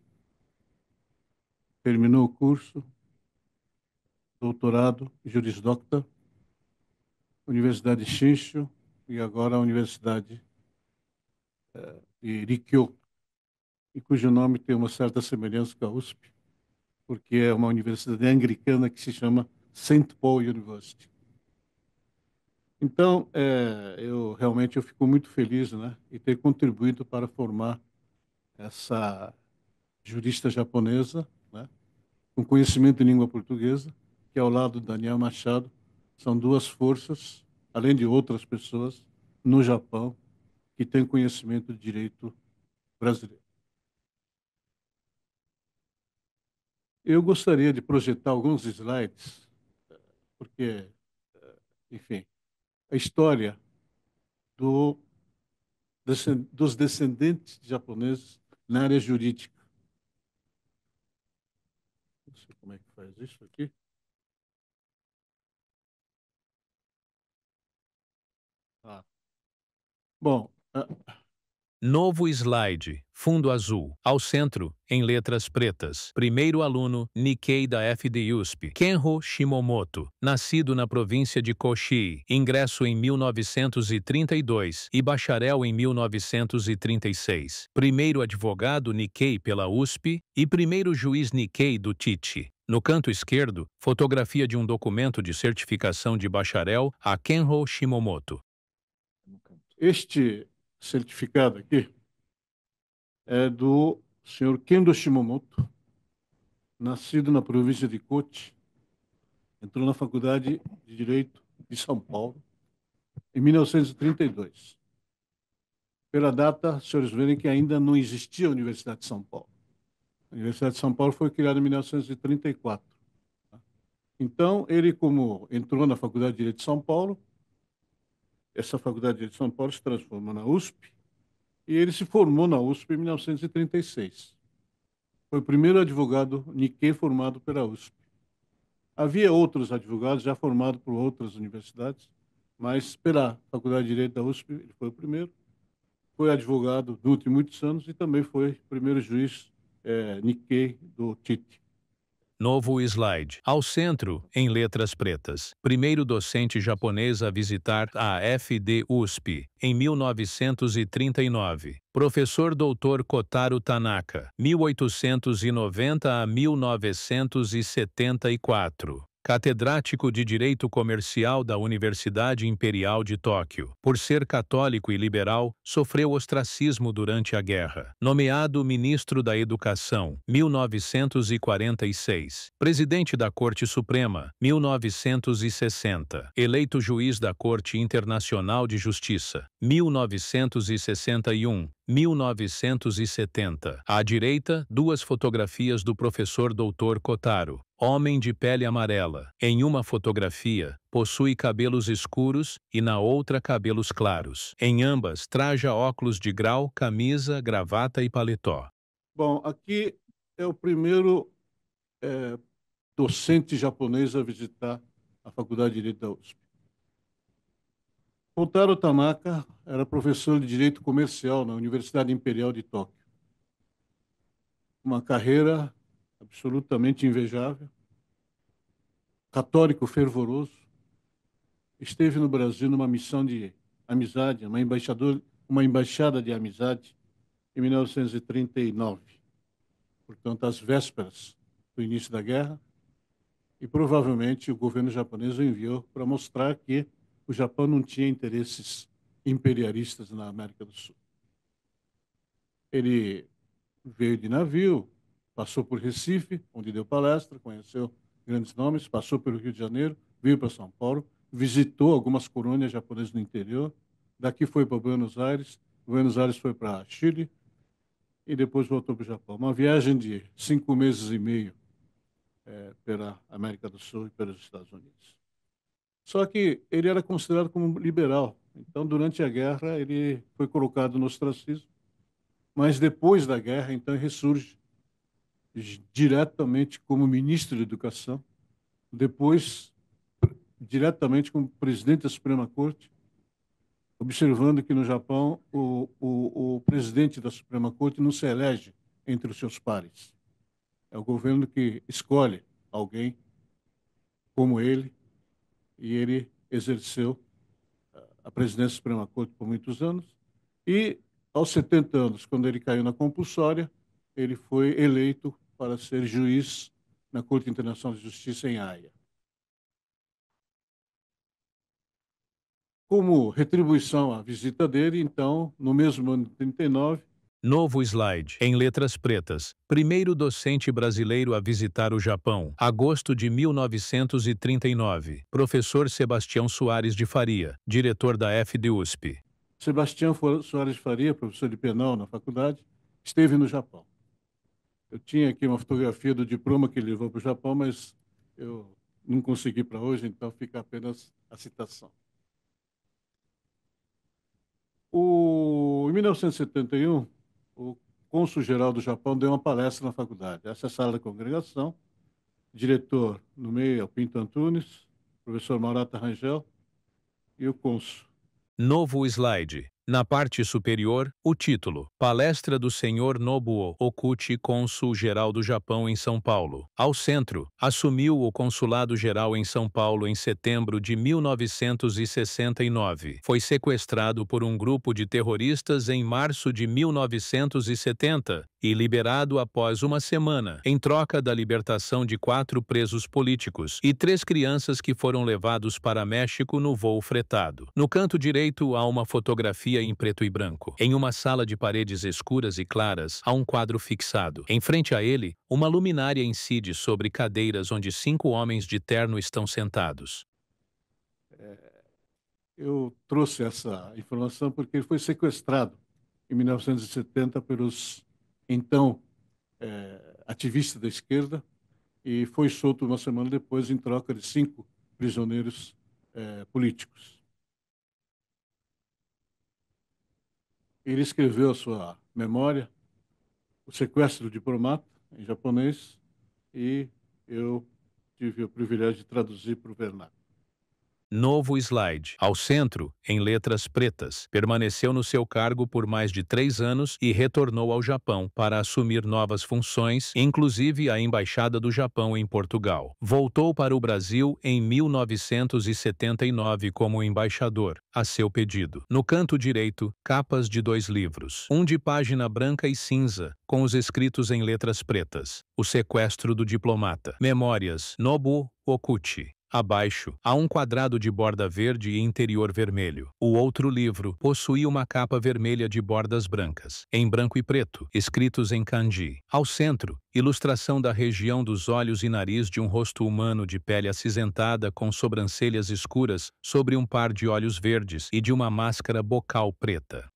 terminou o curso, doutorado, Juris Doctor, Universidade de Shinshu e agora a Universidade de Rikyo, e cujo nome tem uma certa semelhança com a USP, porque é uma universidade anglicana que se chama St. Paul University. Então, eu realmente fico muito feliz, né, em ter contribuído para formar essa jurista japonesa, né, com conhecimento em língua portuguesa, que ao lado do Daniel Machado são duas forças, além de outras pessoas, no Japão, que têm conhecimento de direito brasileiro. Eu gostaria de projetar alguns slides, porque, enfim, a história dos descendentes japoneses na área jurídica. Não sei como é que faz isso aqui. Bom, Novo slide, fundo azul. Ao centro, em letras pretas. Primeiro aluno, Nikkei da FD-USP. Kenro Shimomoto. Nascido na província de Kochi. Ingresso em 1932 e bacharel em 1936. Primeiro advogado Nikkei pela USP e primeiro juiz Nikkei do TICHI. No canto esquerdo, fotografia de um documento de certificação de bacharel a Kenro Shimomoto. Este certificado aqui é do senhor Kendo Shimomoto, nascido na província de Kochi, entrou na Faculdade de Direito de São Paulo em 1932. Pela data, os senhores verem que ainda não existia a Universidade de São Paulo. A Universidade de São Paulo foi criada em 1934. Então, ele, como entrou na Faculdade de Direito de São Paulo, essa Faculdade de Direito de São Paulo se transformou na USP, e ele se formou na USP em 1936. Foi o primeiro advogado Nikkei formado pela USP. Havia outros advogados já formados por outras universidades, mas pela Faculdade de Direito da USP ele foi o primeiro. Foi advogado durante muitos anos e também foi o primeiro juiz Nikkei do TIT. Novo slide. Ao centro, em letras pretas. Primeiro docente japonês a visitar a FD-USP, em 1939. Professor Dr. Kotaro Tanaka, 1890 a 1974. Catedrático de Direito Comercial da Universidade Imperial de Tóquio. Por ser católico e liberal, sofreu ostracismo durante a guerra. Nomeado Ministro da Educação, 1946. Presidente da Corte Suprema, 1960. Eleito juiz da Corte Internacional de Justiça, 1961. 1970. À direita, duas fotografias do professor Dr. Kotaro. Homem de pele amarela. Em uma fotografia, possui cabelos escuros e na outra cabelos claros. Em ambas, traja óculos de grau, camisa, gravata e paletó. Bom, aqui é o primeiro docente japonês a visitar a Faculdade de Direito da USP. Kotaro Tanaka era professor de Direito Comercial na Universidade Imperial de Tóquio. Uma carreira absolutamente invejável, católico fervoroso. Esteve no Brasil numa missão de amizade, uma embaixada de amizade, em 1939. Portanto, às vésperas do início da guerra, e provavelmente o governo japonês o enviou para mostrar que o Japão não tinha interesses imperialistas na América do Sul. Ele veio de navio, passou por Recife, onde deu palestra, conheceu grandes nomes, passou pelo Rio de Janeiro, veio para São Paulo, visitou algumas colônias japonesas no interior, daqui foi para Buenos Aires foi para Chile e depois voltou para o Japão. Uma viagem de 5 meses e meio pela América do Sul e pelos Estados Unidos. Só que ele era considerado como liberal, então durante a guerra ele foi colocado no ostracismo, mas depois da guerra, então, ele ressurge diretamente como ministro da Educação, depois diretamente como presidente da Suprema Corte, observando que no Japão o presidente da Suprema Corte não se elege entre os seus pares. É o governo que escolhe alguém como ele, e ele exerceu a presidência da Suprema Corte por muitos anos, e aos 70 anos, quando ele caiu na compulsória, ele foi eleito para ser juiz na Corte Internacional de Justiça em Haia. Como retribuição à visita dele, então, no mesmo ano de 39... Novo slide, em letras pretas. Primeiro docente brasileiro a visitar o Japão, agosto de 1939. Professor Sebastião Soares de Faria, diretor da FDUSP. Sebastião Soares de Faria, professor de penal na faculdade, esteve no Japão. Eu tinha aqui uma fotografia do diploma que ele levou para o Japão, mas eu não consegui para hoje, então fica apenas a citação. Em 1971, o cônsul-geral do Japão deu uma palestra na faculdade. Essa é a sala da congregação. Diretor no meio é o Pinto Antunes, professor Maurata Rangel e o cônsul. Novo slide. Na parte superior, o título: Palestra do Sr. Nobuo Okuchi, cônsul-geral do Japão em São Paulo. Ao centro, assumiu o consulado-geral em São Paulo em setembro de 1969. Foi sequestrado por um grupo de terroristas em março de 1970 e liberado após uma semana, em troca da libertação de 4 presos políticos e 3 crianças que foram levados para México no voo fretado. No canto direito há uma fotografia em preto e branco. Em uma sala de paredes escuras e claras, há um quadro fixado. Em frente a ele, uma luminária incide sobre cadeiras onde 5 homens de terno estão sentados. Eu trouxe essa informação porque ele foi sequestrado em 1970 pelos, então, ativistas da esquerda e foi solto uma semana depois em troca de 5 prisioneiros políticos. Ele escreveu a sua memória, O Sequestro do Diplomata, em japonês, e eu tive o privilégio de traduzir para o vernáculo. Novo slide. Ao centro, em letras pretas, permaneceu no seu cargo por mais de 3 anos e retornou ao Japão para assumir novas funções, inclusive a Embaixada do Japão em Portugal. Voltou para o Brasil em 1979 como embaixador, a seu pedido. No canto direito, capas de 2 livros. Um de página branca e cinza, com os escritos em letras pretas. O Sequestro do Diplomata. Memórias Nobuo Okuchi. Abaixo, há um quadrado de borda verde e interior vermelho. O outro livro possui uma capa vermelha de bordas brancas, em branco e preto, escritos em kanji. Ao centro, ilustração da região dos olhos e nariz de um rosto humano de pele acinzentada com sobrancelhas escuras sobre um par de olhos verdes e de uma máscara bocal preta.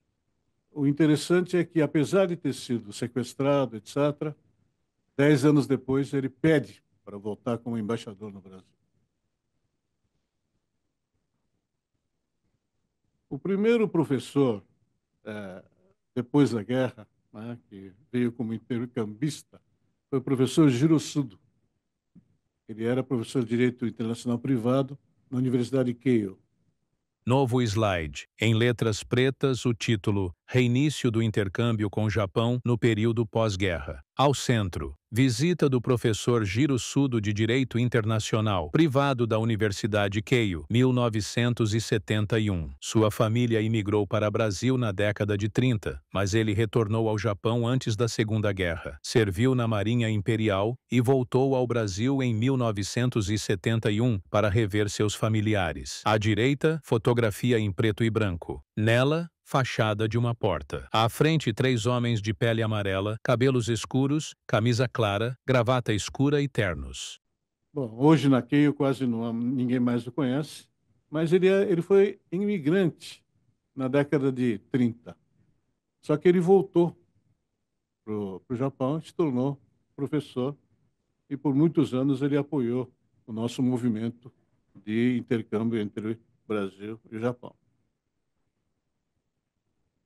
O interessante é que, apesar de ter sido sequestrado, etc., 10 anos depois ele pede para voltar como embaixador no Brasil. O primeiro professor, depois da guerra, né, que veio como intercambista, foi o professor Jiro Sudo. Ele era professor de Direito Internacional Privado na Universidade Keio. Novo slide. Em letras pretas, o título: Reinício do intercâmbio com o Japão no período pós-guerra. Ao centro, visita do professor Jiro Sudo de Direito Internacional, privado da Universidade Keio, 1971. Sua família imigrou para o Brasil na década de 30, mas ele retornou ao Japão antes da Segunda Guerra. Serviu na Marinha Imperial e voltou ao Brasil em 1971 para rever seus familiares. À direita, fotografia em preto e branco. Nela, fachada de uma porta. À frente, 3 homens de pele amarela, cabelos escuros, camisa clara, gravata escura e ternos. Bom, hoje na Keio quase ninguém mais o conhece, mas ele foi imigrante na década de 30. Só que ele voltou para o Japão, se tornou professor e por muitos anos ele apoiou o nosso movimento de intercâmbio entre o Brasil e o Japão.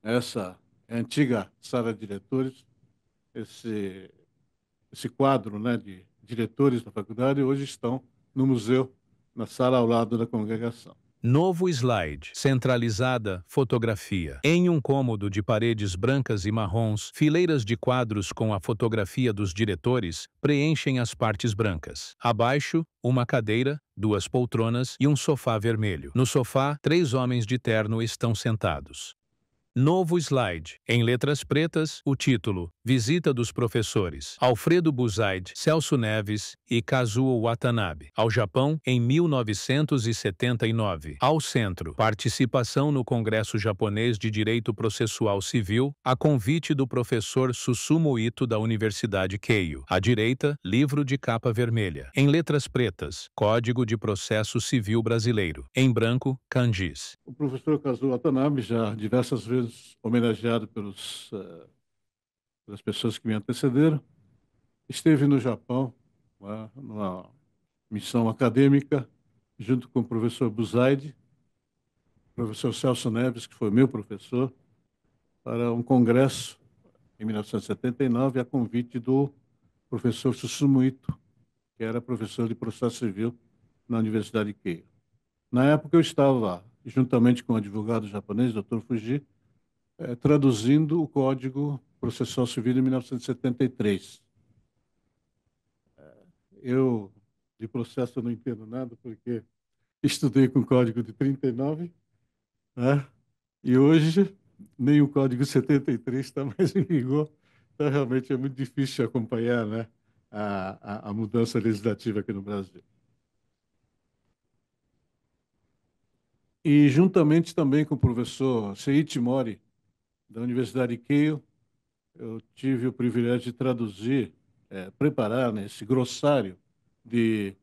Essa é a antiga sala de diretores, esse quadro, né, de diretores da faculdade hoje estão no museu, na sala ao lado da congregação. Novo slide. Centralizada, fotografia. Em um cômodo de paredes brancas e marrons, fileiras de quadros com a fotografia dos diretores preenchem as partes brancas. Abaixo, uma cadeira, 2 poltronas e um sofá vermelho. No sofá, 3 homens de terno estão sentados. Novo slide. Em letras pretas, o título: Visita dos professores Alfredo Buzaide, Celso Neves e Kazuo Watanabe ao Japão em 1979. Ao centro, participação no Congresso Japonês de Direito Processual Civil, a convite do professor Susumu Ito da Universidade Keio. À direita, livro de capa vermelha. Em letras pretas, Código de Processo Civil Brasileiro. Em branco, kanjis. O professor Kazuo Watanabe, já diversas vezes homenageado pelas pessoas que me antecederam, esteve no Japão, numa missão acadêmica, junto com o professor Buzaide, o professor Celso Neves, que foi meu professor, para um congresso em 1979, a convite do professor Susumu Ito, que era professor de processo civil na Universidade de Keio. Na época eu estava, juntamente com o advogado japonês, Dr. Fuji, traduzindo o Código Processual Civil de 1973. Eu, de processo, não entendo nada, porque estudei com o Código de 39, né? E hoje nem o Código 73 está mais em vigor. Então, realmente, é muito difícil acompanhar, né, a mudança legislativa aqui no Brasil. E, juntamente também com o professor Seiichi Mori, da Universidade de Keio, eu tive o privilégio de traduzir, preparar, né, esse glossário de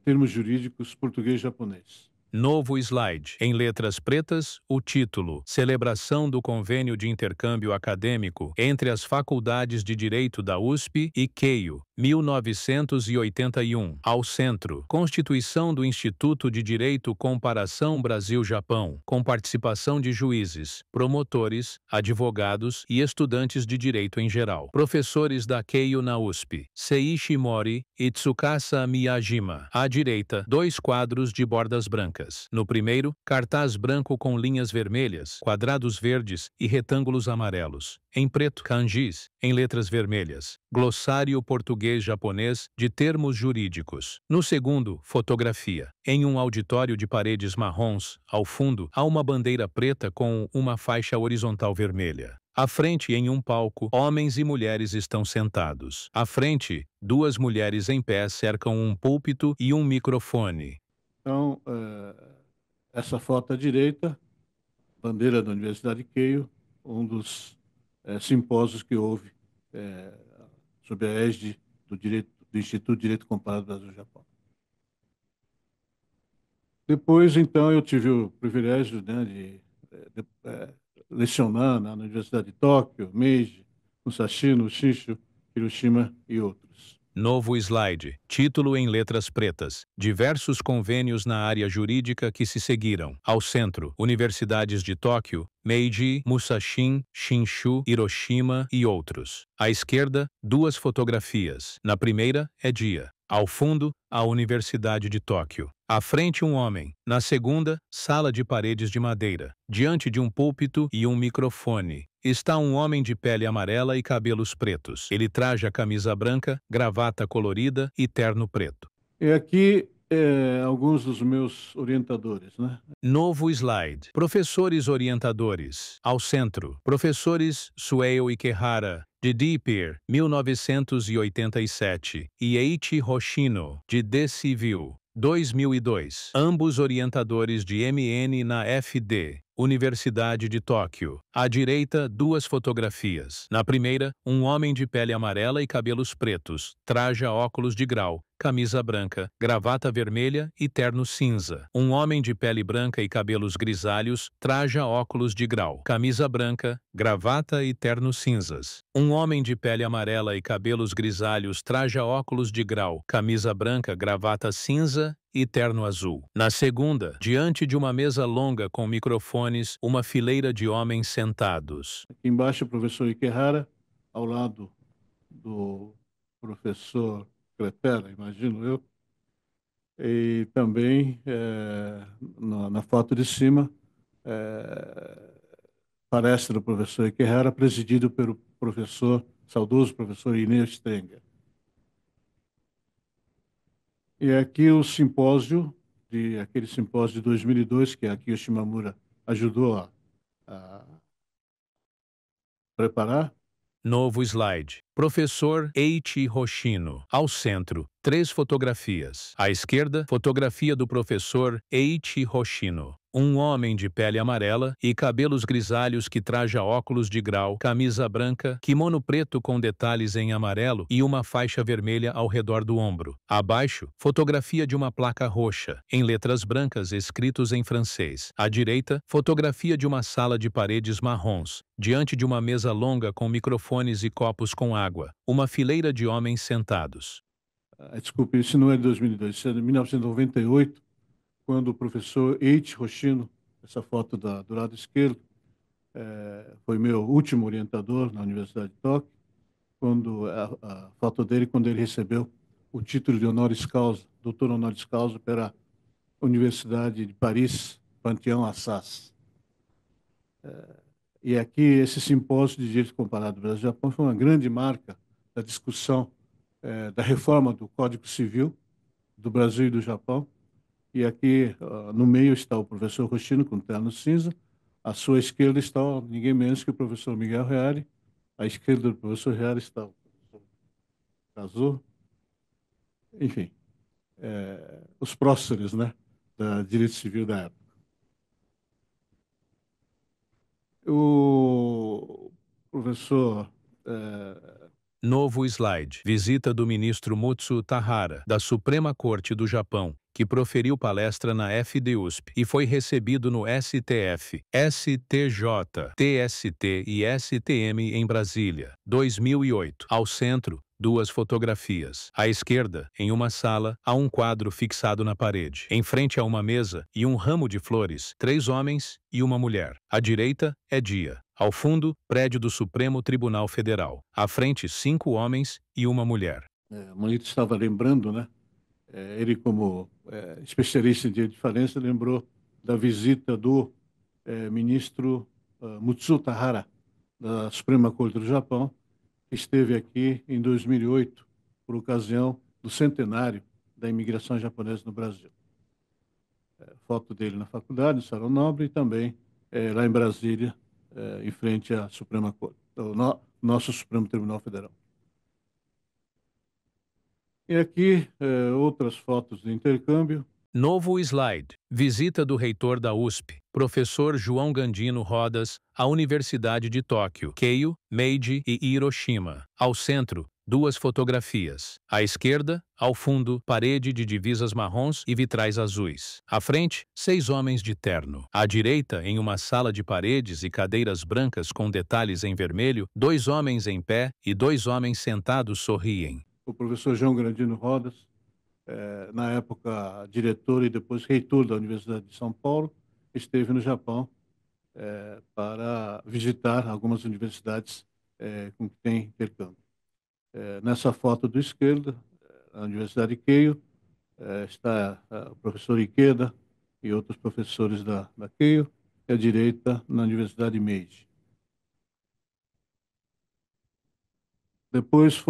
termos jurídicos português e japonês. Novo slide. Em letras pretas, o título: Celebração do Convênio de Intercâmbio Acadêmico entre as Faculdades de Direito da USP e Keio, 1981. Ao centro, Constituição do Instituto de Direito Comparação Brasil-Japão, com participação de juízes, promotores, advogados e estudantes de direito em geral. Professores da Keio na USP: Seiichi Mori e Tsukasa Miyajima. À direita, 2 quadros de bordas brancas. No primeiro, cartaz branco com linhas vermelhas, quadrados verdes e retângulos amarelos. Em preto, kanjis, em letras vermelhas. Glossário português-japonês de termos jurídicos. No segundo, fotografia. Em um auditório de paredes marrons, ao fundo, há uma bandeira preta com uma faixa horizontal vermelha. À frente, em um palco, homens e mulheres estão sentados. À frente, 2 mulheres em pé cercam um púlpito e um microfone. Então, essa foto à direita, bandeira da Universidade de Keio, um dos simpósios que houve sob a égide do Instituto de Direito Comparado Brasil-Japão. Depois, então, eu tive o privilégio, né, de lecionar na Universidade de Tóquio, Meiji, Musashino, Shinshu, Hiroshima e outros. Novo slide. Título em letras pretas. Diversos convênios na área jurídica que se seguiram. Ao centro, Universidades de Tóquio, Meiji, Musashino, Shinshu, Hiroshima e outros. À esquerda, 2 fotografias. Na primeira, é dia. Ao fundo, a Universidade de Tóquio. À frente, um homem. Na segunda, sala de paredes de madeira. Diante de um púlpito e um microfone, está um homem de pele amarela e cabelos pretos. Ele traja camisa branca, gravata colorida e terno preto. E aqui alguns dos meus orientadores, né? Novo slide. Professores orientadores. Ao centro, professores Sueo Ikehara, de D-Peer, 1987, e Eiichi Hoshino, de D-Civil, 2002. Ambos orientadores de MN na FD. Universidade de Tóquio. À direita, 2 fotografias. Na primeira, um homem de pele amarela e cabelos pretos, traja óculos de grau, camisa branca, gravata vermelha e terno cinza. Um homem de pele branca e cabelos grisalhos, traja óculos de grau, camisa branca, gravata e terno cinzas. Um homem de pele amarela e cabelos grisalhos, traja óculos de grau, camisa branca, gravata cinza e terno azul. Na segunda, diante de uma mesa longa com microfones, uma fileira de homens sentados. Aqui embaixo, o professor Ikehara, ao lado do professor Crepera, imagino eu. E também, na foto de cima, palestra do professor Ikehara, presidido pelo saudoso professor Inês Stenger. E aqui o simpósio, aquele simpósio de 2002, que aqui o Shimamura ajudou a preparar. Novo slide. Professor Eiichi Hoshino. Ao centro, 3 fotografias. À esquerda, fotografia do professor Eiichi Hoshino. Um homem de pele amarela e cabelos grisalhos que traja óculos de grau, camisa branca, kimono preto com detalhes em amarelo e uma faixa vermelha ao redor do ombro. Abaixo, fotografia de uma placa roxa, em letras brancas escritos em francês. À direita, fotografia de uma sala de paredes marrons, diante de uma mesa longa com microfones e copos com água. Uma fileira de homens sentados. Desculpe, isso não é de 2002, isso é de 1998. Quando o professor Eiichi Hoshino, essa foto do lado esquerdo, foi meu último orientador na Universidade de Tóquio, quando a foto dele, quando ele recebeu o título de honoris causa, doutor honoris causa pela Universidade de Paris, Panthéon-Assas. E aqui, esse simpósio de direito comparado do Brasil e Japão foi uma grande marca da discussão da reforma do Código Civil do Brasil e do Japão. E aqui, no meio, está o professor Hoshino, com terno cinza. À sua esquerda está ninguém menos que o professor Miguel Reale. À esquerda do professor Reale está o professor Kazuo. Enfim, os próceres, né, da direito civil da época. O professor... Novo slide. Visita do ministro Mutsu Tahara, da Suprema Corte do Japão, que proferiu palestra na FDUSP e foi recebido no STF, STJ, TST e STM em Brasília, 2008. Ao centro, 2 fotografias. À esquerda, em uma sala, há um quadro fixado na parede. Em frente a uma mesa e um ramo de flores, 3 homens e uma mulher. À direita é dia. Ao fundo, prédio do Supremo Tribunal Federal. À frente, 5 homens e uma mulher. O Manito estava lembrando, né? Ele, como especialista em direito de falência, lembrou da visita do ministro Mutsu Tahara, da Suprema Corte do Japão, que esteve aqui em 2008, por ocasião do centenário da imigração japonesa no Brasil. Foto dele na faculdade, no Salão Nobre, e também lá em Brasília, em frente à Suprema Corte, nosso Supremo Tribunal Federal. E aqui, outras fotos de intercâmbio. Novo slide. Visita do reitor da USP, professor João Gandino Rodas, à Universidade de Tóquio, Keio, Meiji e Hiroshima. Ao centro, 2 fotografias. À esquerda, ao fundo, parede de divisas marrons e vitrais azuis. À frente, 6 homens de terno. À direita, em uma sala de paredes e cadeiras brancas com detalhes em vermelho, 2 homens em pé e 2 homens sentados sorriem. O professor João Gandino Rodas, na época diretor e depois reitor da Universidade de São Paulo, esteve no Japão para visitar algumas universidades com que tem intercâmbio. Nessa foto do esquerdo, a Universidade de Keio, está o professor Ikeda e outros professores da Keio, e à direita, na Universidade Meiji. Depois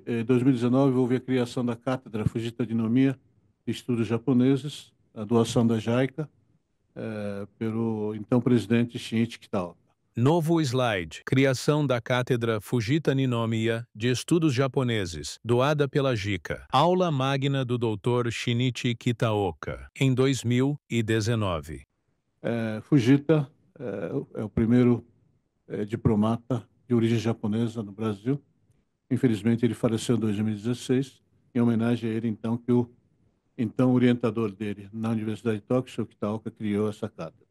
em 2019, houve a criação da Cátedra Fujita de Nomiya de Estudos Japoneses, a doação da JICA, pelo então presidente Shinichi Kitaoka. Novo slide. Criação da Cátedra Fujita Ninomiya de Estudos Japoneses, doada pela JICA. Aula magna do Dr. Shinichi Kitaoka, em 2019. Fujita é o primeiro diplomata de origem japonesa no Brasil. Infelizmente, ele faleceu em 2016. Em homenagem a ele, então, que o então orientador dele na Universidade de Tóquio, Sho Kitaoka, criou essa cátedra.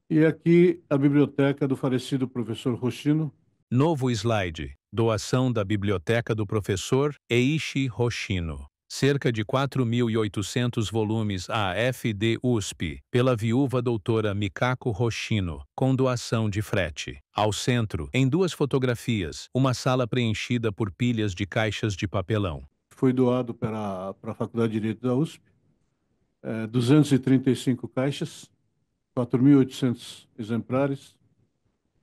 E aqui a biblioteca do falecido professor Hoshino. Novo slide. Doação da biblioteca do professor Eiichi Hoshino. Cerca de 4.800 volumes à FD-USP, pela viúva doutora Mikako Hoshino, com doação de frete. Ao centro, em 2 fotografias, uma sala preenchida por pilhas de caixas de papelão. Foi doado para a Faculdade de Direito da USP, 235 caixas, 4.800 exemplares,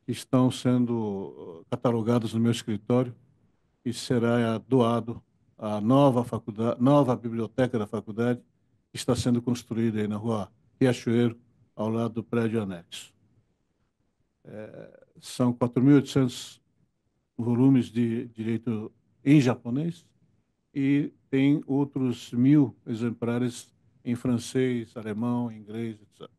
que estão sendo catalogados no meu escritório e será doado à nova biblioteca da faculdade, que está sendo construída aí na rua Riachuelo, ao lado do prédio anexo. São 4.800 volumes de direito em japonês e tem outros 1.000 exemplares em francês, alemão, inglês, etc.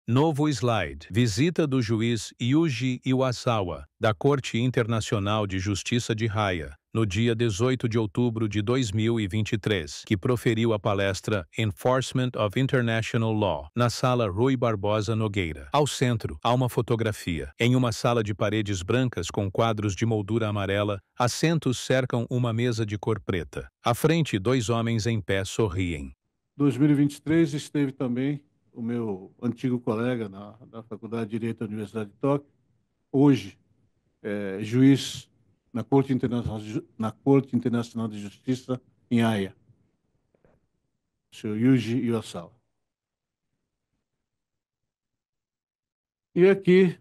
Novo slide. Visita do juiz Yuji Iwasawa, da Corte Internacional de Justiça de Haia, no dia 18 de outubro de 2023, que proferiu a palestra Enforcement of International Law, na sala Rui Barbosa Nogueira. Ao centro, há uma fotografia. Em uma sala de paredes brancas com quadros de moldura amarela, assentos cercam uma mesa de cor preta. À frente, 2 homens em pé sorriem. 2023 esteve também o meu antigo colega na Faculdade de Direito da Universidade de Tóquio, hoje juiz na Corte Internacional de Justiça em Haia, o senhor Yuji Iwasawa. E aqui...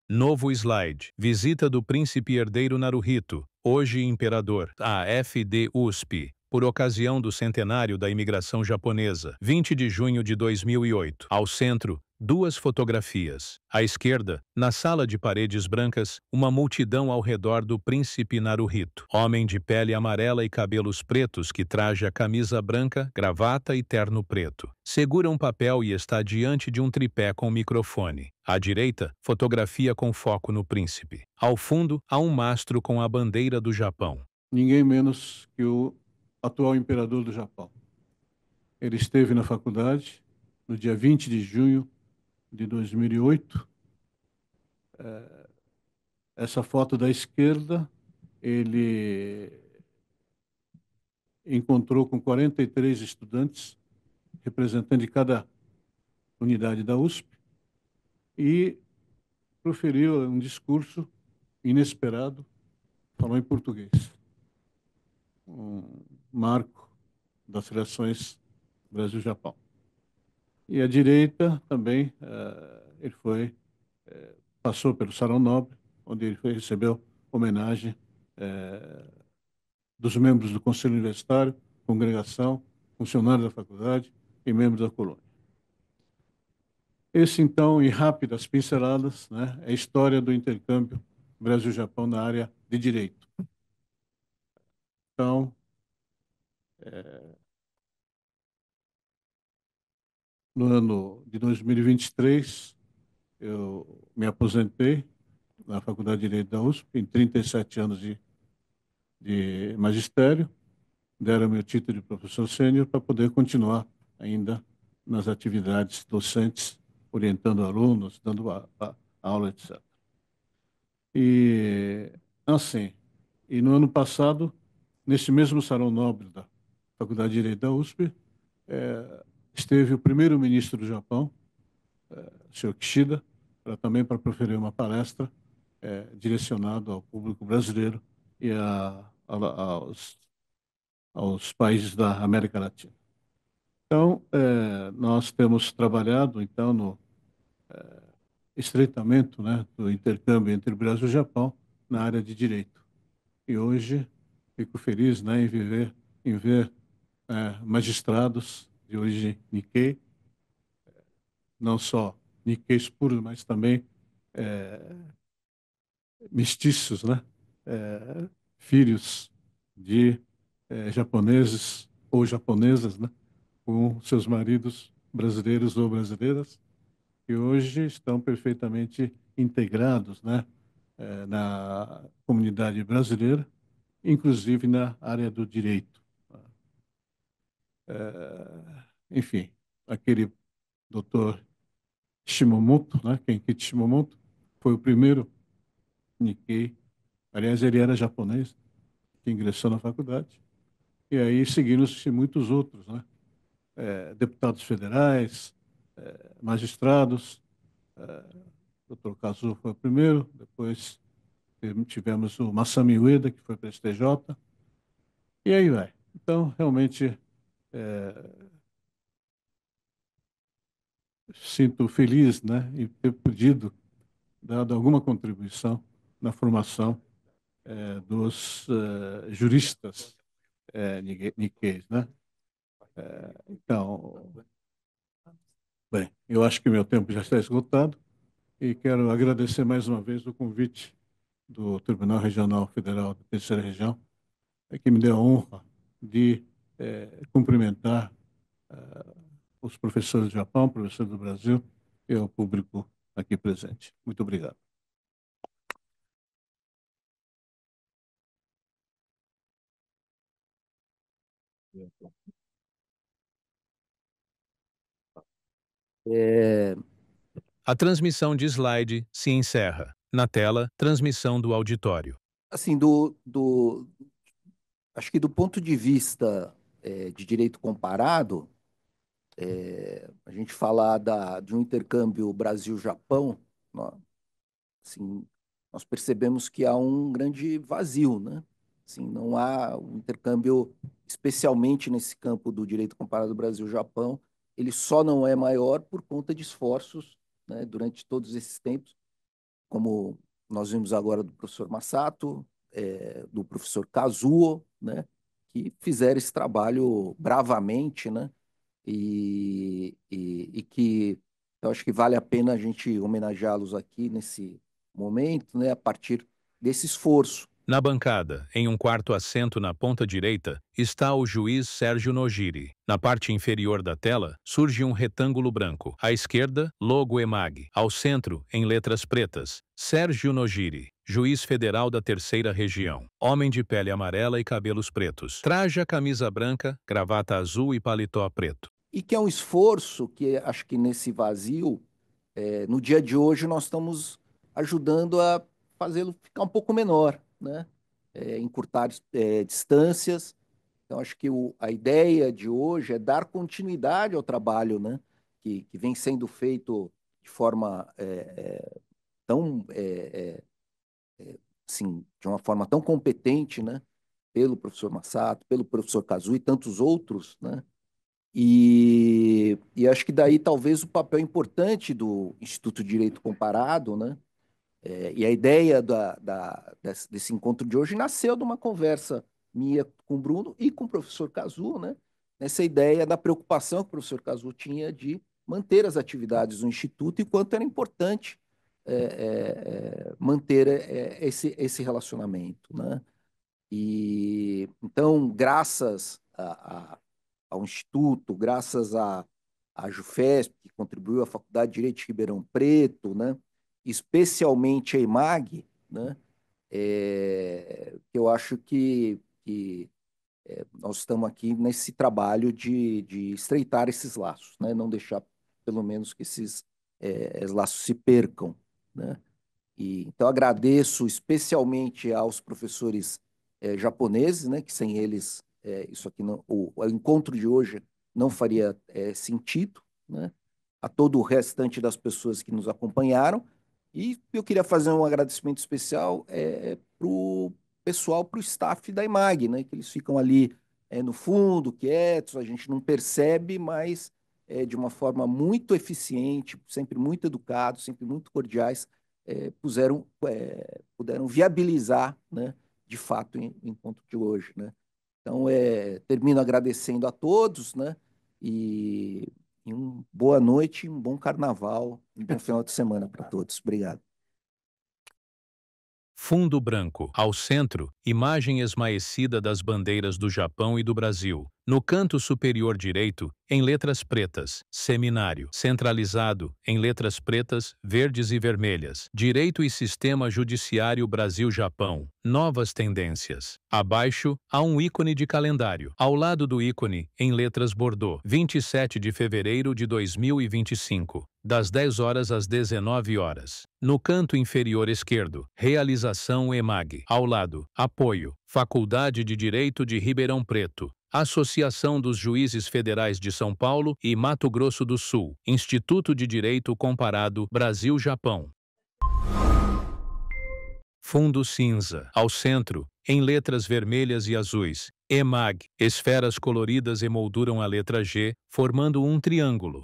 Novo slide. Visita do príncipe herdeiro Naruhito, hoje imperador, à FD-USP, por ocasião do centenário da imigração japonesa, 20 de junho de 2008. Ao centro, 2 fotografias. À esquerda, na sala de paredes brancas, uma multidão ao redor do príncipe Naruhito, homem de pele amarela e cabelos pretos que traja camisa branca, gravata e terno preto. Segura um papel e está diante de um tripé com microfone. À direita, fotografia com foco no príncipe. Ao fundo, há um mastro com a bandeira do Japão. Ninguém menos que o atual imperador do Japão. Ele esteve na faculdade no dia 20 de junho de 2008. Essa foto da esquerda, ele encontrou com 43 estudantes, representantes de cada unidade da USP, e proferiu um discurso inesperado, falou em português. Um marco das relações Brasil-Japão. E à direita também, ele passou pelo Salão Nobre, onde ele recebeu homenagem dos membros do Conselho Universitário, congregação, funcionários da faculdade e membros da colônia. Esse, então, em rápidas pinceladas, né, é a história do intercâmbio Brasil-Japão na área de direito. Então, no ano de 2023, eu me aposentei na Faculdade de Direito da USP, em 37 anos de magistério, deram meu título de professor sênior para poder continuar ainda nas atividades docentes, orientando alunos, dando aula, etc. E, assim, no ano passado, nesse mesmo Salão Nobre da Faculdade de Direito da USP, esteve o primeiro-ministro do Japão, o senhor Kishida, também para proferir uma palestra direcionada ao público brasileiro e aos países da América Latina. Então, nós temos trabalhado, então, no estreitamento, né, do intercâmbio entre o Brasil e o Japão na área de direito. E hoje fico feliz, né, em ver magistrados de origem Nikkei, não só Nikkeis puros, mas também mestiços, né, filhos de japoneses ou japonesas, né, com seus maridos brasileiros ou brasileiras, que hoje estão perfeitamente integrados, né, na comunidade brasileira, inclusive na área do direito. Enfim, aquele doutor Shimomoto, né, Kenkichi Shimomoto, foi o primeiro Nikkei. Aliás, ele era japonês, que ingressou na faculdade. E aí seguiram-se muitos outros, né? Deputados federais, magistrados. Dr. Kazuo foi o primeiro, depois tivemos o Masami Ueda, que foi para a STJ, e aí vai. Então, realmente, sinto feliz, né, em ter podido dado alguma contribuição na formação dos juristas Nikkeis, né? Então, bem, eu acho que meu tempo já está esgotado e quero agradecer mais uma vez o convite do Tribunal Regional Federal da Terceira Região, que me deu a honra de cumprimentar os professores do Japão, professores do Brasil e o público aqui presente. Muito obrigado. A transmissão de slide se encerra. Na tela, transmissão do auditório. Assim, acho que do ponto de vista de direito comparado, a gente falar de um intercâmbio Brasil-Japão, assim, nós percebemos que há um grande vazio, né? Assim, não há um intercâmbio, especialmente nesse campo do direito comparado Brasil-Japão, ele só não é maior por conta de esforços, né, durante todos esses tempos, como nós vimos agora do professor Masato, do professor Kazuo, né, que fizeram esse trabalho bravamente, né, e que eu acho que vale a pena a gente homenageá-los aqui nesse momento, né, a partir desse esforço. Na bancada, em um quarto assento na ponta direita, está o juiz Sérgio Nojiri. Na parte inferior da tela, surge um retângulo branco. À esquerda, logo EMAG. Ao centro, em letras pretas, Sérgio Nojiri, juiz federal da Terceira Região. Homem de pele amarela e cabelos pretos. Traja camisa branca, gravata azul e paletó preto. E que é um esforço que acho que nesse vazio, no dia de hoje, nós estamos ajudando a fazê-lo ficar um pouco menor, né? Encurtar distâncias. Então, acho que a ideia de hoje é dar continuidade ao trabalho, né? Que vem sendo feito de forma tão, assim, de uma forma tão competente, né? Pelo professor Masato, pelo professor Kazu e tantos outros, né? E acho que daí talvez o papel importante do Instituto de Direito Comparado, né? E a ideia desse encontro de hoje nasceu de uma conversa minha com o Bruno e com o professor Kazu, né? Nessa ideia da preocupação que o professor Kazu tinha de manter as atividades do Instituto e quanto era importante manter esse relacionamento, né? E então, graças ao Instituto, graças à JUFESP, que contribuiu à Faculdade de Direito de Ribeirão Preto, né? Especialmente a EMAG, né? Eu acho que nós estamos aqui nesse trabalho de estreitar esses laços, né? Não deixar, pelo menos, que esses laços se percam, né? Então, agradeço especialmente aos professores japoneses, né? Que sem eles, isso aqui não, o encontro de hoje não faria sentido, né? A todo o restante das pessoas que nos acompanharam. E eu queria fazer um agradecimento especial para o pessoal, para o staff da IMAG, né? Que eles ficam ali no fundo, quietos, a gente não percebe, mas de uma forma muito eficiente, sempre muito educados, sempre muito cordiais, puderam viabilizar, né, de fato, o encontro de hoje, né? Então, termino agradecendo a todos, né? E boa noite, um bom carnaval, um bom final de semana para todos. Obrigado. Fundo branco. Ao centro, imagem esmaecida das bandeiras do Japão e do Brasil. No canto superior direito, em letras pretas, seminário. Centralizado, em letras pretas, verdes e vermelhas. Direito e Sistema Judiciário Brasil-Japão. Novas tendências. Abaixo, há um ícone de calendário. Ao lado do ícone, em letras bordô, 27 de fevereiro de 2025. Das 10 horas às 19 horas. No canto inferior esquerdo, realização EMAG. Ao lado, apoio, Faculdade de Direito de Ribeirão Preto. Associação dos Juízes Federais de São Paulo e Mato Grosso do Sul. Instituto de Direito Comparado Brasil-Japão. Fundo cinza. Ao centro, em letras vermelhas e azuis, EMAG. Esferas coloridas emolduram a letra G, formando um triângulo.